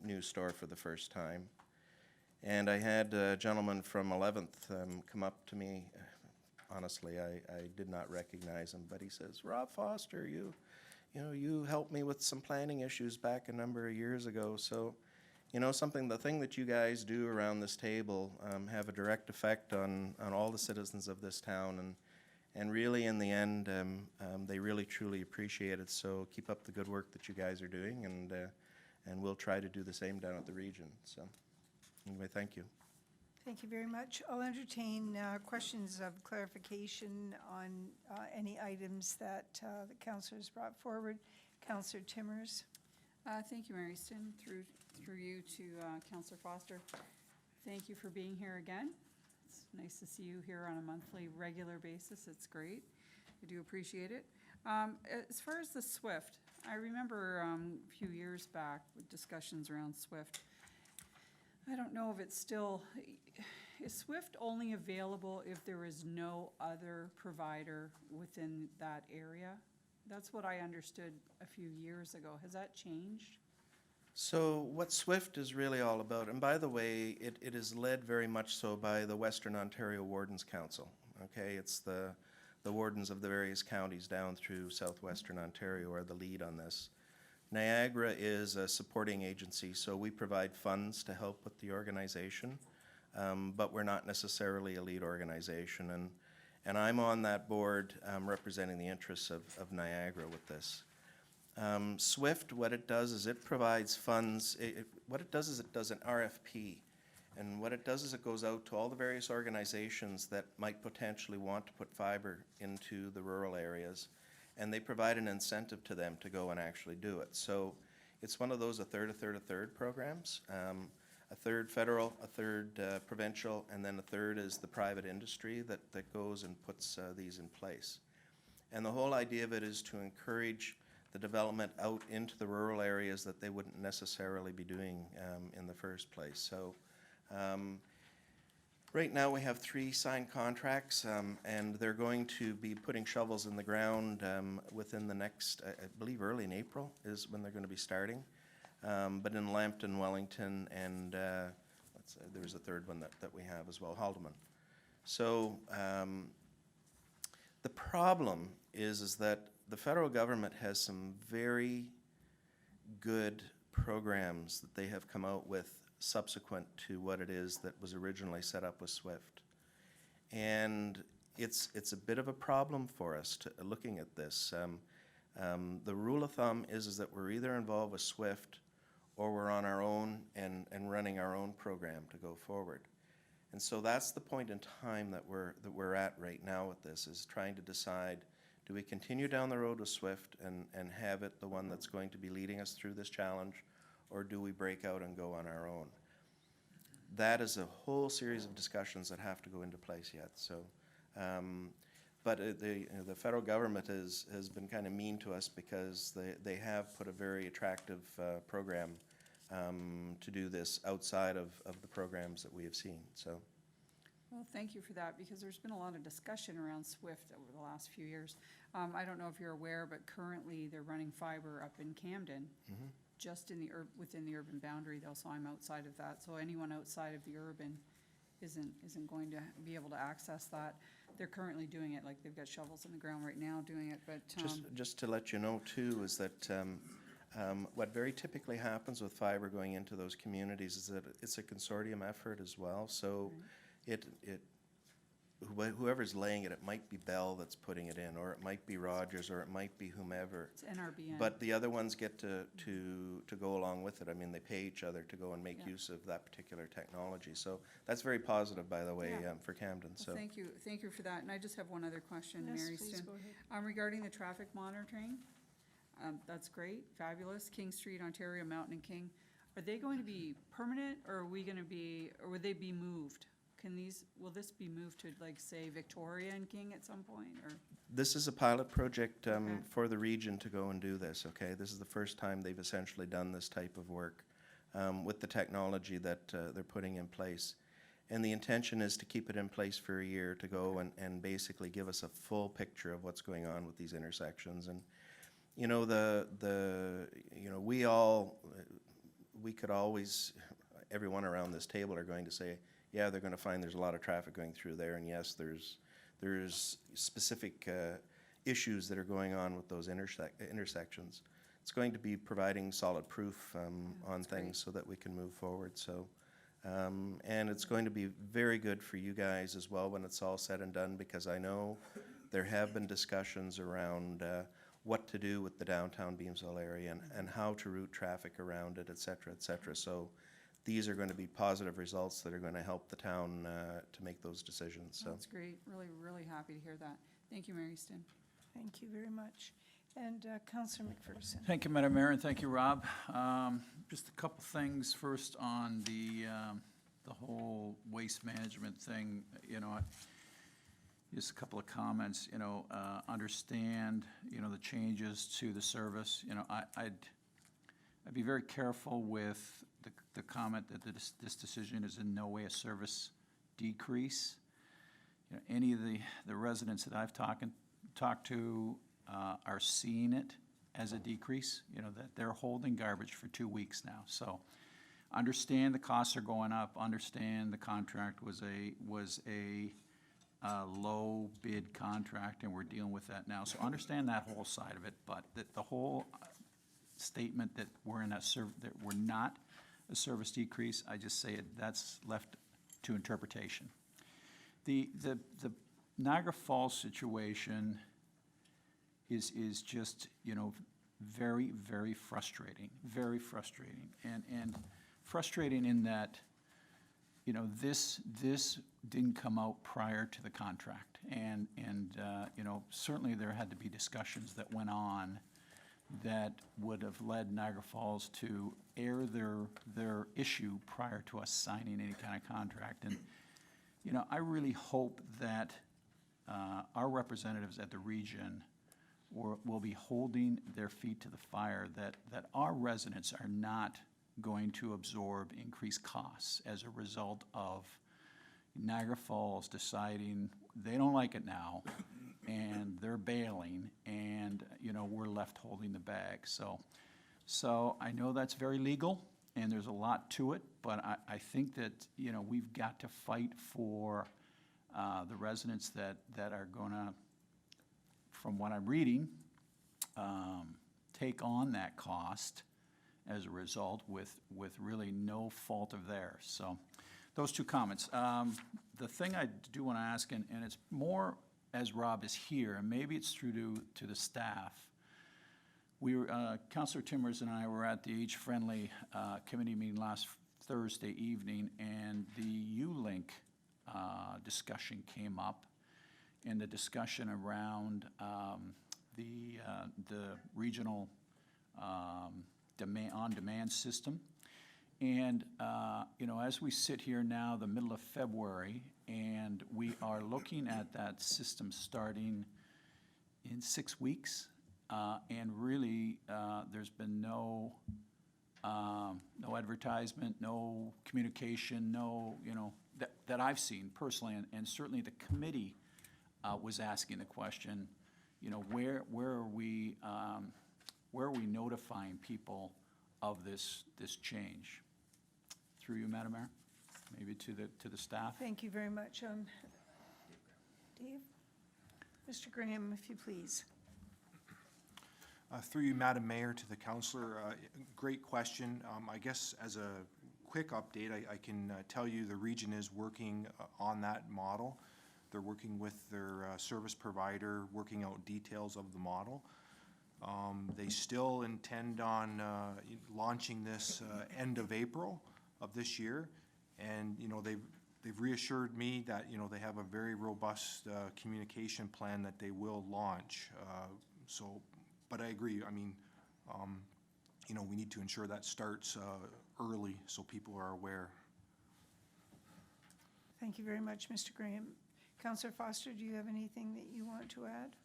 new store for the first time. And I had a gentleman from 11th come up to me. Honestly, I did not recognize him, but he says, "Rob Foster, you helped me with some planning issues back a number of years ago. So, you know, the thing that you guys do around this table have a direct effect on all the citizens of this town, and really in the end, they really truly appreciate it. So keep up the good work that you guys are doing, and we'll try to do the same down at the region." So anyway, thank you. Thank you very much. I'll entertain questions of clarification on any items that the councillors brought forward. Councillor Timmers. Thank you, Mary Easton. Through you to Councillor Foster. Thank you for being here again. It's nice to see you here on a monthly, regular basis. It's great. I do appreciate it. As far as the SWIFT, I remember a few years back with discussions around SWIFT. I don't know if it's still, is SWIFT only available if there is no other provider within that area? That's what I understood a few years ago. Has that changed? So what SWIFT is really all about, and by the way, it is led very much so by the Western Ontario Wardens Council, okay? It's the wardens of the various counties down through southwestern Ontario are the lead on this. Niagara is a supporting agency, so we provide funds to help with the organization, but we're not necessarily a lead organization, and I'm on that board representing the interests of Niagara with this. SWIFT, what it does is it provides funds. What it does is it does an RFP. And what it does is it goes out to all the various organizations that might potentially want to put fiber into the rural areas. And they provide an incentive to them to go and actually do it. So it's one of those a third programs. A third federal, a third provincial, and then a third is the private industry that goes and puts these in place. And the whole idea of it is to encourage the development out into the rural areas that they wouldn't necessarily be doing in the first place. So right now we have 3 signed contracts, and they're going to be putting shovels in the ground within the next, I believe early in April is when they're going to be starting. But in Lambton, Wellington, and there's a third one that we have as well, Haldeman. So the problem is that the federal government has some very good programs that they have come out with subsequent to what it is that was originally set up with SWIFT. And it's a bit of a problem for us looking at this. The rule of thumb is that we're either involved with SWIFT or we're on our own and running our own program to go forward. And so that's the point in time that we're at right now with this, is trying to decide, do we continue down the road with SWIFT and have it the one that's going to be leading us through this challenge, or do we break out and go on our own? That is a whole series of discussions that have to go into place yet. So, but the federal government has been kind of mean to us because they have put a very attractive program to do this outside of the programs that we have seen. So. Well, thank you for that, because there's been a lot of discussion around SWIFT over the last few years. I don't know if you're aware, but currently they're running fiber up in Camden, just in the within the urban boundary though, so I'm outside of that. So anyone outside of the urban isn't going to be able to access that. They're currently doing it, like they've got shovels in the ground right now doing it, but. Just to let you know too, is that what very typically happens with fiber going into those communities is that it's a consortium effort as well. So whoever's laying it, it might be Bell that's putting it in, or it might be Rogers, or it might be whomever. It's NRBN. But the other ones get to go along with it. I mean, they pay each other to go and make use of that particular technology. So that's very positive, by the way, for Camden. Well, thank you for that. And I just have one other question, Mary Stin. Regarding the traffic monitoring, that's great, fabulous. King Street, Ontario, Mountain and King. Are they going to be permanent, or or would they be moved? Will this be moved to, like, say, Victoria and King at some point, or? This is a pilot project for the region to go and do this, okay? This is the first time they've essentially done this type of work with the technology that they're putting in place. And the intention is to keep it in place for a year to go and basically give us a full picture of what's going on with these intersections. And, you know, we could always, everyone around this table are going to say, yeah, they're going to find there's a lot of traffic going through there, and yes, there's specific issues that are going on with those intersections. It's going to be providing solid proof on things so that we can move forward. So, and it's going to be very good for you guys as well when it's all said and done, because I know there have been discussions around what to do with the downtown Beamsville area and how to route traffic around it, et cetera, et cetera. So these are going to be positive results that are going to help the town to make those decisions. So that's great. Really, really happy to hear that. Thank you, Mary Stin. Thank you very much. And Councillor McPherson. Thank you, Madam Mayor, and thank you, Rob. Just a couple things. First, on the whole waste management thing, you know, just a couple of comments. You know, understand, you know, the changes to the service. You know, I'd be very careful with the comment that this decision is in no way a service decrease. You know, any of the residents that I've talked to are seeing it as a decrease. You know, that they're holding garbage for 2 weeks now. So understand the costs are going up. Understand the contract was a low bid contract, and we're dealing with that now. So understand that whole side of it. But the whole statement that we're not a service decrease, I just say that's left to interpretation. The Niagara Falls situation is just, you know, very, very frustrating, and frustrating in that, you know, this didn't come out prior to the contract, and you know, certainly there had to be discussions that went on that would have led Niagara Falls to air their issue prior to us signing any kind of contract. And, you know, I really hope that our representatives at the region will be holding their feet to the fire, that our residents are not going to absorb increased costs as a result of Niagara Falls deciding they don't like it now, and they're bailing, and, you know, we're left holding the bag. So I know that's very legal, and there's a lot to it, but I think that, you know, we've got to fight for the residents that are gonna, from what I'm reading, take on that cost as a result with really no fault of theirs. So those two comments. The thing I do want to ask, and it's more as Rob is here, and maybe it's true to the staff. We were, Councillor Timmers and I were at the Age Friendly committee meeting last Thursday evening, and the U-Link discussion came up, and the discussion around the regional on-demand system. And, you know, as we sit here now, the middle of February, and we are looking at that system starting in 6 weeks, and really, there's been no advertisement, no communication, no, you know, that I've seen personally, and certainly the committee was asking the question, you know, where are we notifying people of this change? Through you, Madam Mayor, maybe to the staff. Thank you very much. Dave? Mr. Graham, if you please. Through you, Madam Mayor, to the councillor, great question. I guess as a quick update, I can tell you the region is working on that model. They're working with their service provider, working out details of the model. They still intend on launching this end of April of this year, and you know they've reassured me that you know they have a very robust communication plan that they will launch. But I agree. I mean, you know, we need to ensure that starts early so people are aware. Thank you very much, Mr. Graham. Councillor Foster, do you have anything that you want to add?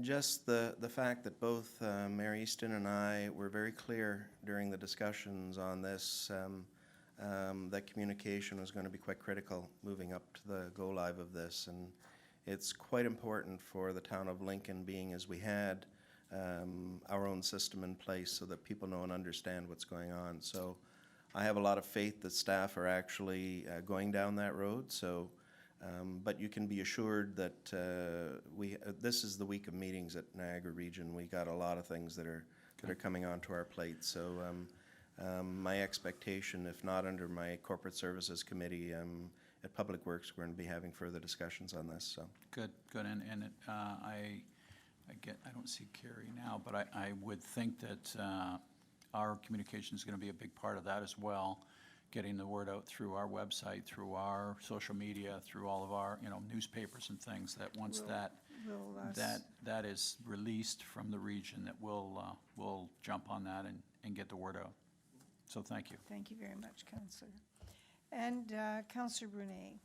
Just the fact that both Mayor Easton and I were very clear during the discussions on this, that communication was going to be quite critical moving up to the go-live of this. And it's quite important for the town of Lincoln, being as we had our own system in place so that people know and understand what's going on. So I have a lot of faith that staff are actually going down that road. So, but you can be assured that this is the week of meetings at Niagara Region. We got a lot of things that are coming onto our plate. So my expectation, if not under my Corporate Services Committee, at Public Works, we're going to be having further discussions on this. So Good, and I don't see Carrie now, but I would think that our communication is going to be a big part of that as well, getting the word out through our website, through our social media, through all of our, you know, newspapers and things, that once that is released from the region, that we'll jump on that and get the word out. So thank you. Thank you very much, Councillor. And Councillor Brunet.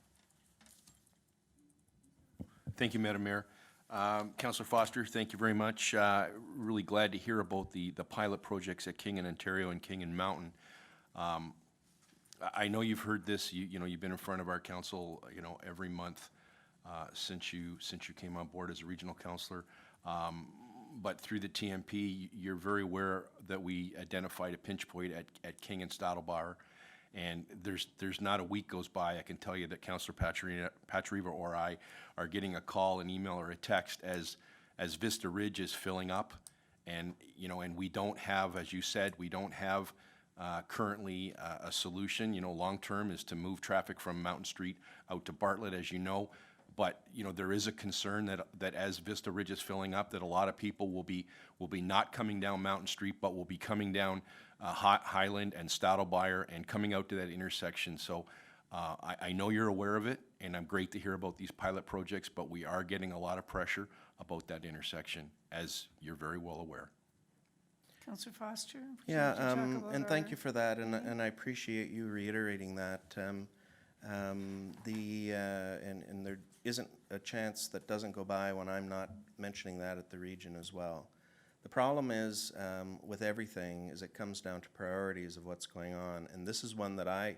Thank you, Madam Mayor. Councillor Foster, thank you very much. Really glad to hear about the pilot projects at King and Ontario and King and Mountain. I know you've heard this. You know, you've been in front of our council, you know, every month since you came on board as a regional councillor. But through the TMP, you're very aware that we identified a pinch point at King and Stadelbauer. And there's not a week goes by, I can tell you, that Councillor Patriva or I are getting a call, an email, or a text as Vista Ridge is filling up. And, you know, and we don't have, as you said, we don't have currently a solution. You know, long-term is to move traffic from Mountain Street out to Bartlett, as you know. But, you know, there is a concern that as Vista Ridge is filling up, that a lot of people will be not coming down Mountain Street, but will be coming down Highland and Stadelbauer and coming out to that intersection. So I know you're aware of it, and I'm great to hear about these pilot projects, but we are getting a lot of pressure about that intersection, as you're very well aware. Councillor Foster? would you yeah, like to talk about and thank our- you for that, and I appreciate you reiterating that. And there isn't a chance that doesn't go by when I'm not mentioning that at the region as well. The problem is, with everything, is it comes down to priorities of what's going on, and this is one that I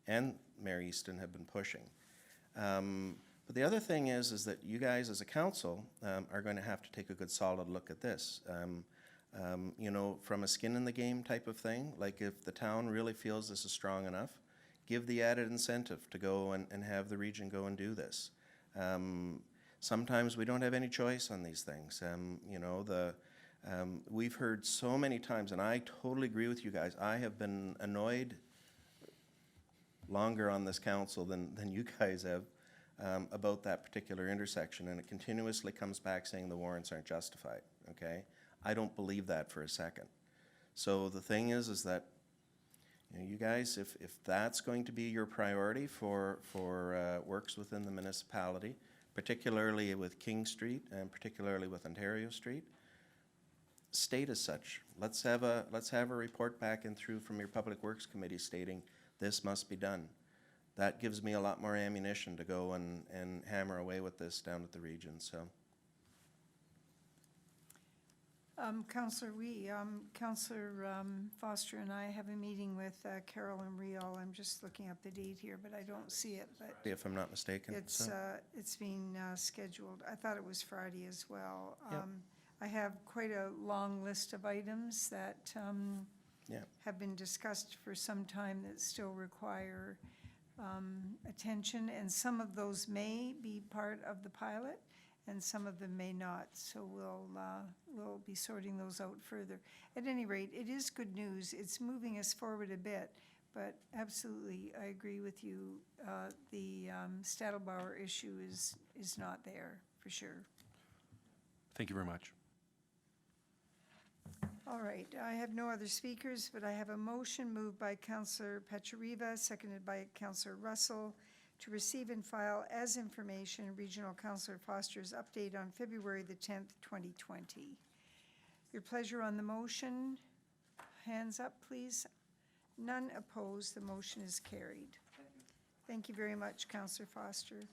and Mayor Easton have been pushing. But the other thing is that you guys as a council are going to have to take a good solid look at this. You know, from a skin in the game type of thing, like if the town really feels this is strong enough, give the added incentive to go and have the region go and do this. Sometimes we don't have any choice on these things. You know, we've heard so many times, and I totally agree with you guys, I have been annoyed longer on this council than you guys have about that particular intersection, and it continuously comes back saying the warrants aren't justified, okay? I don't believe that for a second. So the thing is that You know, you guys, if that's going to be your priority for works within the municipality, particularly with King Street and particularly with Ontario Street, state as such. Let's have a report back and through from your Public Works Committee stating this must be done. That gives me a lot more ammunition to go and hammer away with this down at the region, so. Councillor Foster and I have a meeting with Carolyn Rial. I'm just looking up the date here, but I don't see it, but If I'm not mistaken. it's, so. it's being scheduled. I thought it was Friday as well. Yep. I have quite a long list of items that Yeah. have been discussed for some time that still require attention, and some of those may be part of the pilot, and some of them may not, so we'll be sorting those out further. At any rate, it is good news. It's moving us forward a bit, but absolutely, I agree with you. The Stadelbauer issue is not there, for sure. Thank you very much. All right, I have no other speakers, but I have a motion moved by Councillor Pachariva, seconded by Councillor Russell, to receive and file as information Regional Councillor Foster's update on February the 10th, 2020. Your pleasure on the motion? Hands up, please. None opposed, the motion is carried. Thank you very much, Councillor Foster.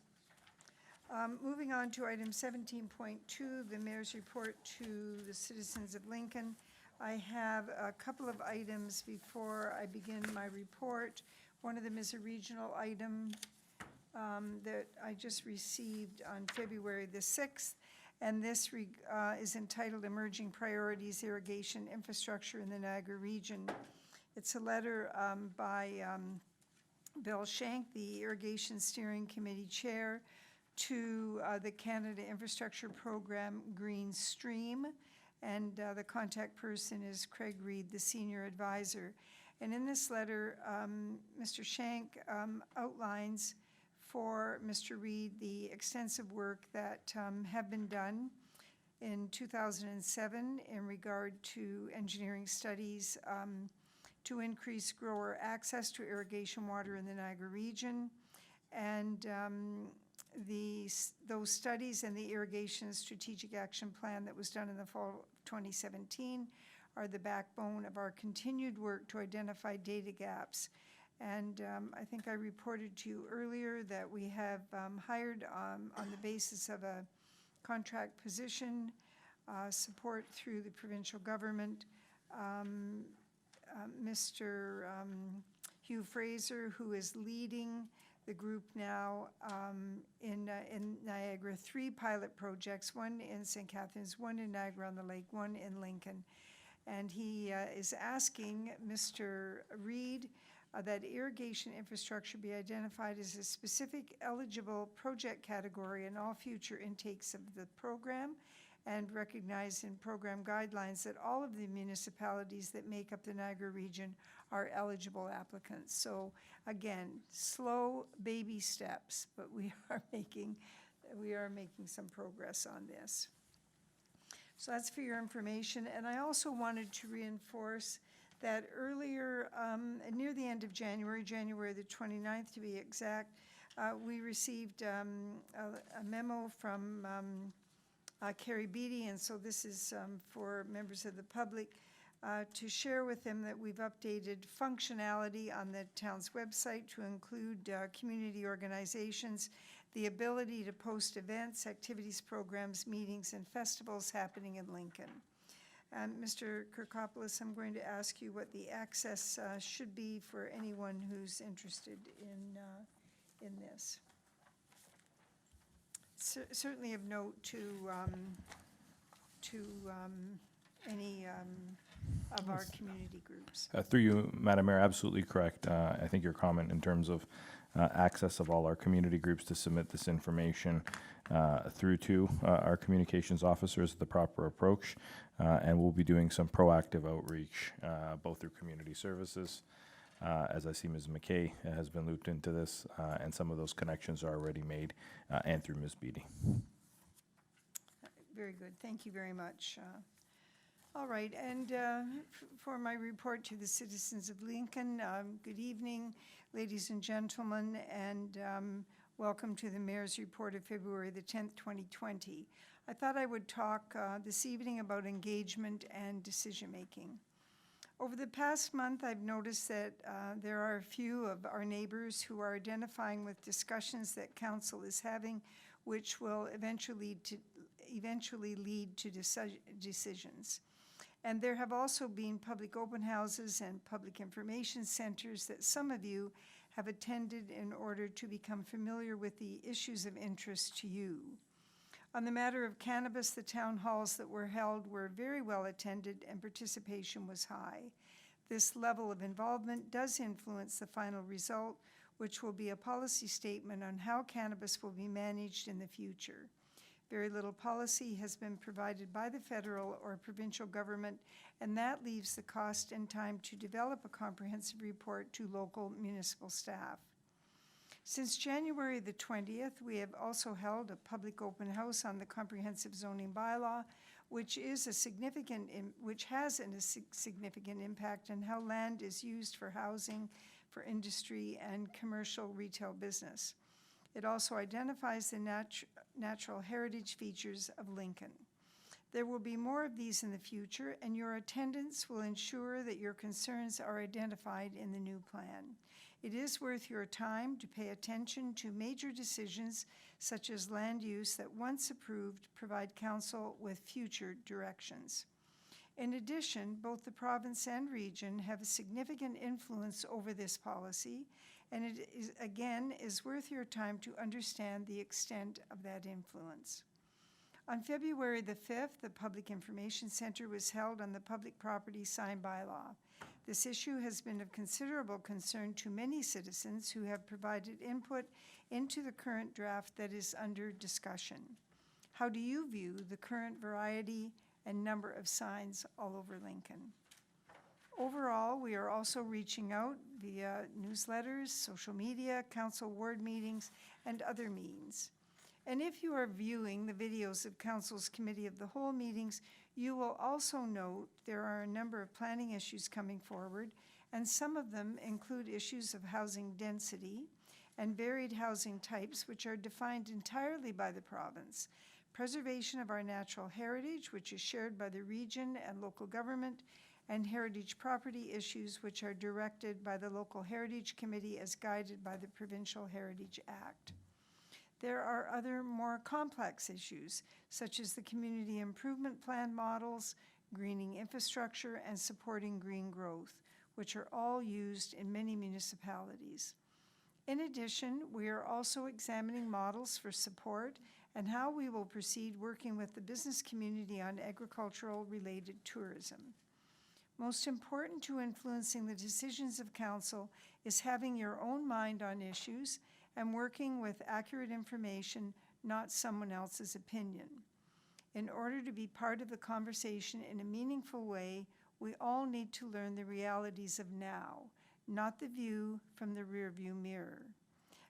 Moving on to item 17.2, the Mayor's report to the citizens of Lincoln. I have a couple of items before I begin my report. One of them is a regional item that I just received on February the 6th, and this is entitled Emerging Priorities Irrigation Infrastructure in the Niagara Region. It's a letter by Bill Shank, the Irrigation Steering Committee Chair, to the Canada Infrastructure Program Green Stream, and the contact person is Craig Reed, the Senior Advisor. And in this letter, Mr. Shank outlines for Mr. Reed the extensive work that have been done in 2007 in regard to engineering studies to increase grower access to irrigation water in the Niagara region. And those studies and the Irrigation Strategic Action Plan that was done in the fall of 2017 are the backbone of our continued work to identify data gaps. And I think I reported to you earlier that we have hired on the basis of a contract position, support through the provincial government, Mr. Hugh Fraser, who is leading the group now in Niagara, 3 pilot projects, one in St. Catharines, one in Niagara-on-the-Lake, one in Lincoln. And he is asking Mr. Reed that irrigation infrastructure be identified as a specific eligible project category in all future intakes of the program, and recognized in program guidelines that all of the municipalities that make up the Niagara region are eligible applicants. So again, slow baby steps, but we are making some progress on this. So that's for your information. And I also wanted to reinforce that earlier, near the end of January the 29th to be exact, we received a memo from Carrie Beattie, and so this is for members of the public, to share with them that we've updated functionality on the town's website to include community organizations, the ability to post events, activities, programs, meetings, and festivals happening in Lincoln. Mr. Kirkopoulos, I'm going to ask you what the access should be for anyone who's interested in this. Certainly of note to any of our community groups. Through you, Madam Mayor, absolutely correct. I think your comment in terms of access of all our community groups to submit this information through to our communications officers is the proper approach. And we'll be doing some proactive outreach, both through community services, as I see Ms. McKay has been looped into this, and some of those connections are already made, and through Ms. Beattie. Very good. Thank you very much. All right, and for my report to the citizens of Lincoln, good evening, ladies and gentlemen, and welcome to the Mayor's Report of February the 10th, 2020. I thought I would talk this evening about engagement and decision-making. Over the past month, I've noticed that there are a few of our neighbors who are identifying with discussions that council is having, which will eventually lead to decisions. And there have also been public open houses and public information centers that some of you have attended in order to become familiar with the issues of interest to you. On the matter of cannabis, the town halls that were held were very well attended and participation was high. This level of involvement does influence the final result, which will be a policy statement on how cannabis will be managed in the future. Very little policy has been provided by the federal or provincial government, and that leaves the cost and time to develop a comprehensive report to local municipal staff. Since January the 20th, we have also held a public open house on the comprehensive zoning bylaw, which has a significant impact on how land is used for housing, for industry, and commercial retail business. It also identifies the natural heritage features of Lincoln. There will be more of these in the future, and your attendance will ensure that your concerns are identified in the new plan. It is worth your time to pay attention to major decisions such as land use that, once approved, provide council with future directions. In addition, both the province and region have a significant influence over this policy, and it is worth your time to understand the extent of that influence. On February the 5th, the Public Information Center was held on the public property sign bylaw. This issue has been of considerable concern to many citizens who have provided input into the current draft that is under discussion. How do you view the current variety and number of signs all over Lincoln? Overall, we are also reaching out via newsletters, social media, council ward meetings, and other means. And if you are viewing the videos of council's committee of the whole meetings, you will also note there are a number of planning issues coming forward, and some of them include issues of housing density and varied housing types, which are defined entirely by the province. Preservation of our natural heritage, which is shared by the region and local government, and heritage property issues, which are directed by the Local Heritage Committee as guided by the Provincial Heritage Act. There are other more complex issues, such as the community improvement plan models, greening infrastructure, and supporting green growth, which are all used in many municipalities. In addition, we are also examining models for support and how we will proceed working with the business community on agricultural-related tourism. Most important to influencing the decisions of council is having your own mind on issues and working with accurate information, not someone else's opinion. In order to be part of the conversation in a meaningful way, we all need to learn the realities of now, not the view from the rearview mirror.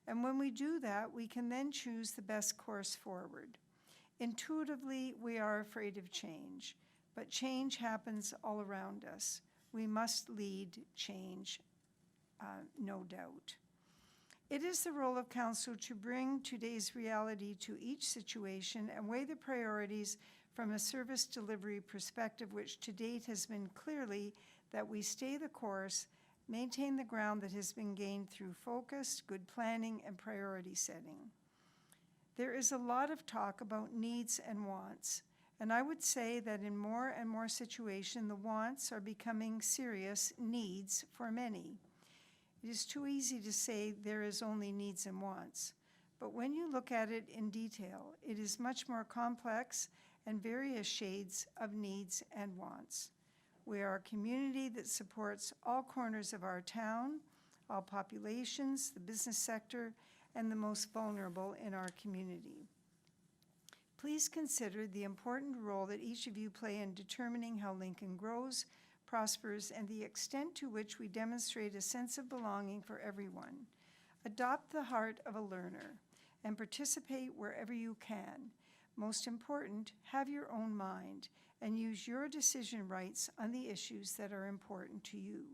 And when we do that, we can then choose the best course forward. Intuitively, we are afraid of change. But change happens all around us. We must lead change, no doubt. It is the role of council to bring today's reality to each situation and weigh the priorities from a service delivery perspective, which to date has been clearly that we stay the course, maintain the ground that has been gained through focused, good planning, and priority setting. There is a lot of talk about needs and wants. And I would say that in more and more situations, the wants are becoming serious needs for many. It is too easy to say there is only needs and wants. But when you look at it in detail, it is much more complex and various shades of needs and wants. We are a community that supports all corners of our town, all populations, the business sector, and the most vulnerable in our community. Please consider the important role that each of you play in determining how Lincoln grows, prospers, and the extent to which we demonstrate a sense of belonging for everyone. Adopt the heart of a learner and participate wherever you can. Most important, have your own mind and use your decision rights on the issues that are important to you.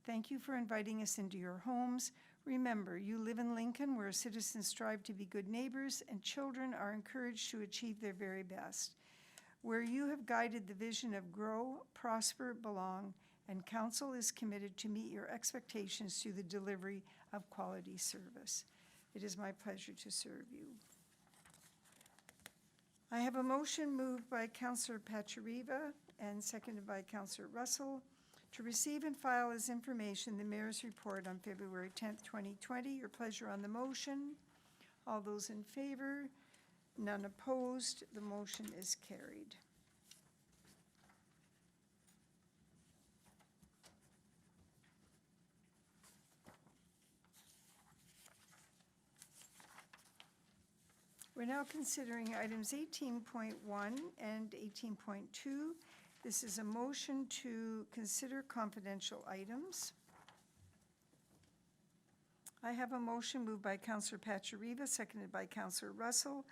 Thank you for inviting us into your homes. Remember, you live in Lincoln, where citizens strive to be good neighbors and children are encouraged to achieve their very best, where you have guided the vision of grow, prosper, belong, and council is committed to meet your expectations through the delivery of quality service. It is my pleasure to serve you. I have a motion moved by Councillor Pachariva and seconded by Councillor Russell to receive and file as information the mayor's report on February 10th, 2020. Your pleasure on the motion. All those in favor? None opposed. The motion is carried. We're now considering items 18.1 and 18.2. This is a motion to consider confidential items. I have a motion moved by Councillor Pachariva, seconded by Councillor Russell.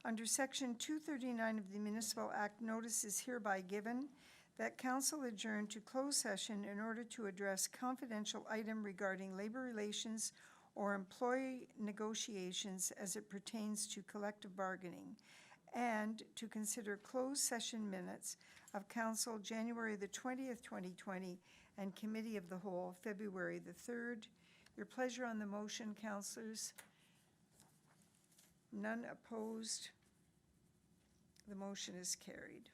Under Section 239 of the Municipal Act, notice is hereby given that council adjourn to closed session in order to address confidential item regarding labor relations or employee negotiations as it pertains to collective bargaining, and to consider closed session minutes of council January the 20th, 2020, and committee of the whole February the 3rd. Your pleasure on the motion, councillors. None opposed. The motion is carried.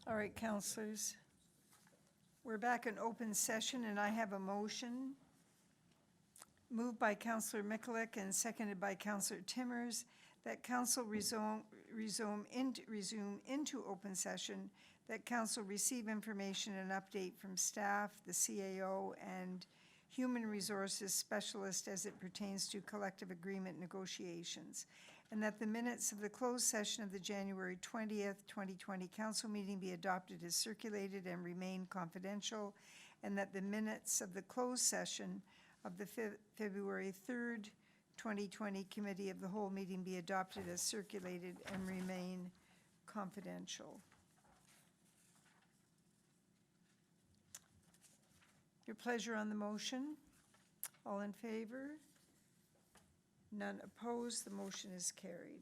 All right, councilors. We're back in open session, and I have a motion moved by Councillor Mikulik and seconded by Councillor Timmers that council resume into open session, that council receive information and update from staff, the CAO, and human resources specialist as it pertains to collective agreement negotiations, and that the minutes of the closed session of the January 20th, 2020 council meeting be adopted as circulated and remain confidential, and that the minutes of the closed session of the February 3rd, 2020 Committee of the Whole meeting be adopted as circulated and remain confidential. Your pleasure on the motion? All in favor? None opposed, the motion is carried.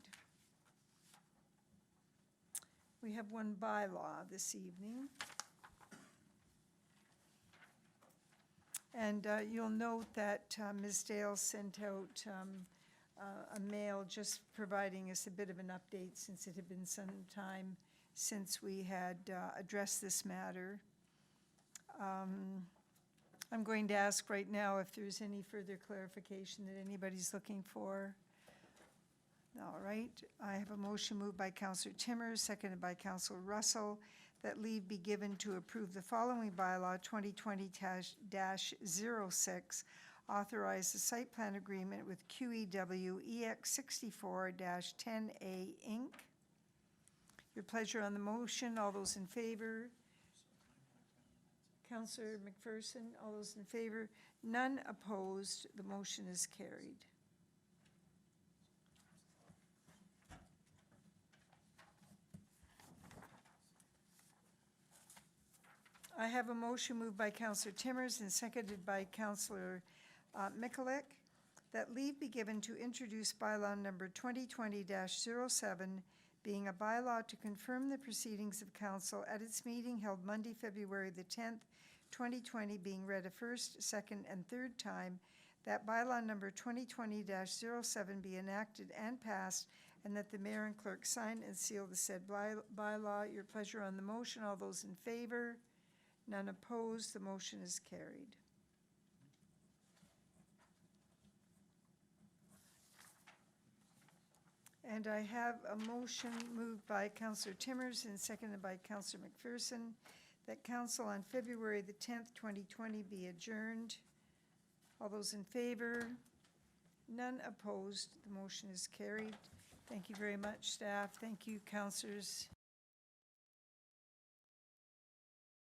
We have one bylaw this evening. And you'll note that Ms. Dale sent out a mail just providing us a bit of an update since it had been some time since we had addressed this matter. I'm going to ask right now if there's any further clarification that anybody's looking for. All right, I have a motion moved by Councillor Timmers, seconded by Councillor Russell, that leave be given to approve the following bylaw, 2020-06, authorize the site plan agreement with QEW EX64-10A Inc. Your pleasure on the motion, all those in favor? Councillor McPherson, all those in favor? None opposed, the motion is carried. I have a motion moved by Councillor Timmers and seconded by Councillor Mikulik that leave be given to introduce bylaw number 2020-07, being a bylaw to confirm the proceedings of council at its meeting held Monday, February the 10th, 2020, being read a first, second, and third time, that bylaw number 2020-07 be enacted and passed, and that the mayor and clerk sign and seal the said bylaw. Your pleasure on the motion. All those in favor? None opposed. The motion is carried. And I have a motion moved by Councillor Timmers and seconded by Councillor McPherson that council on February the 10th, 2020 be adjourned. All those in favor? None opposed. The motion is carried. Thank you very much, staff. Thank you, councillors.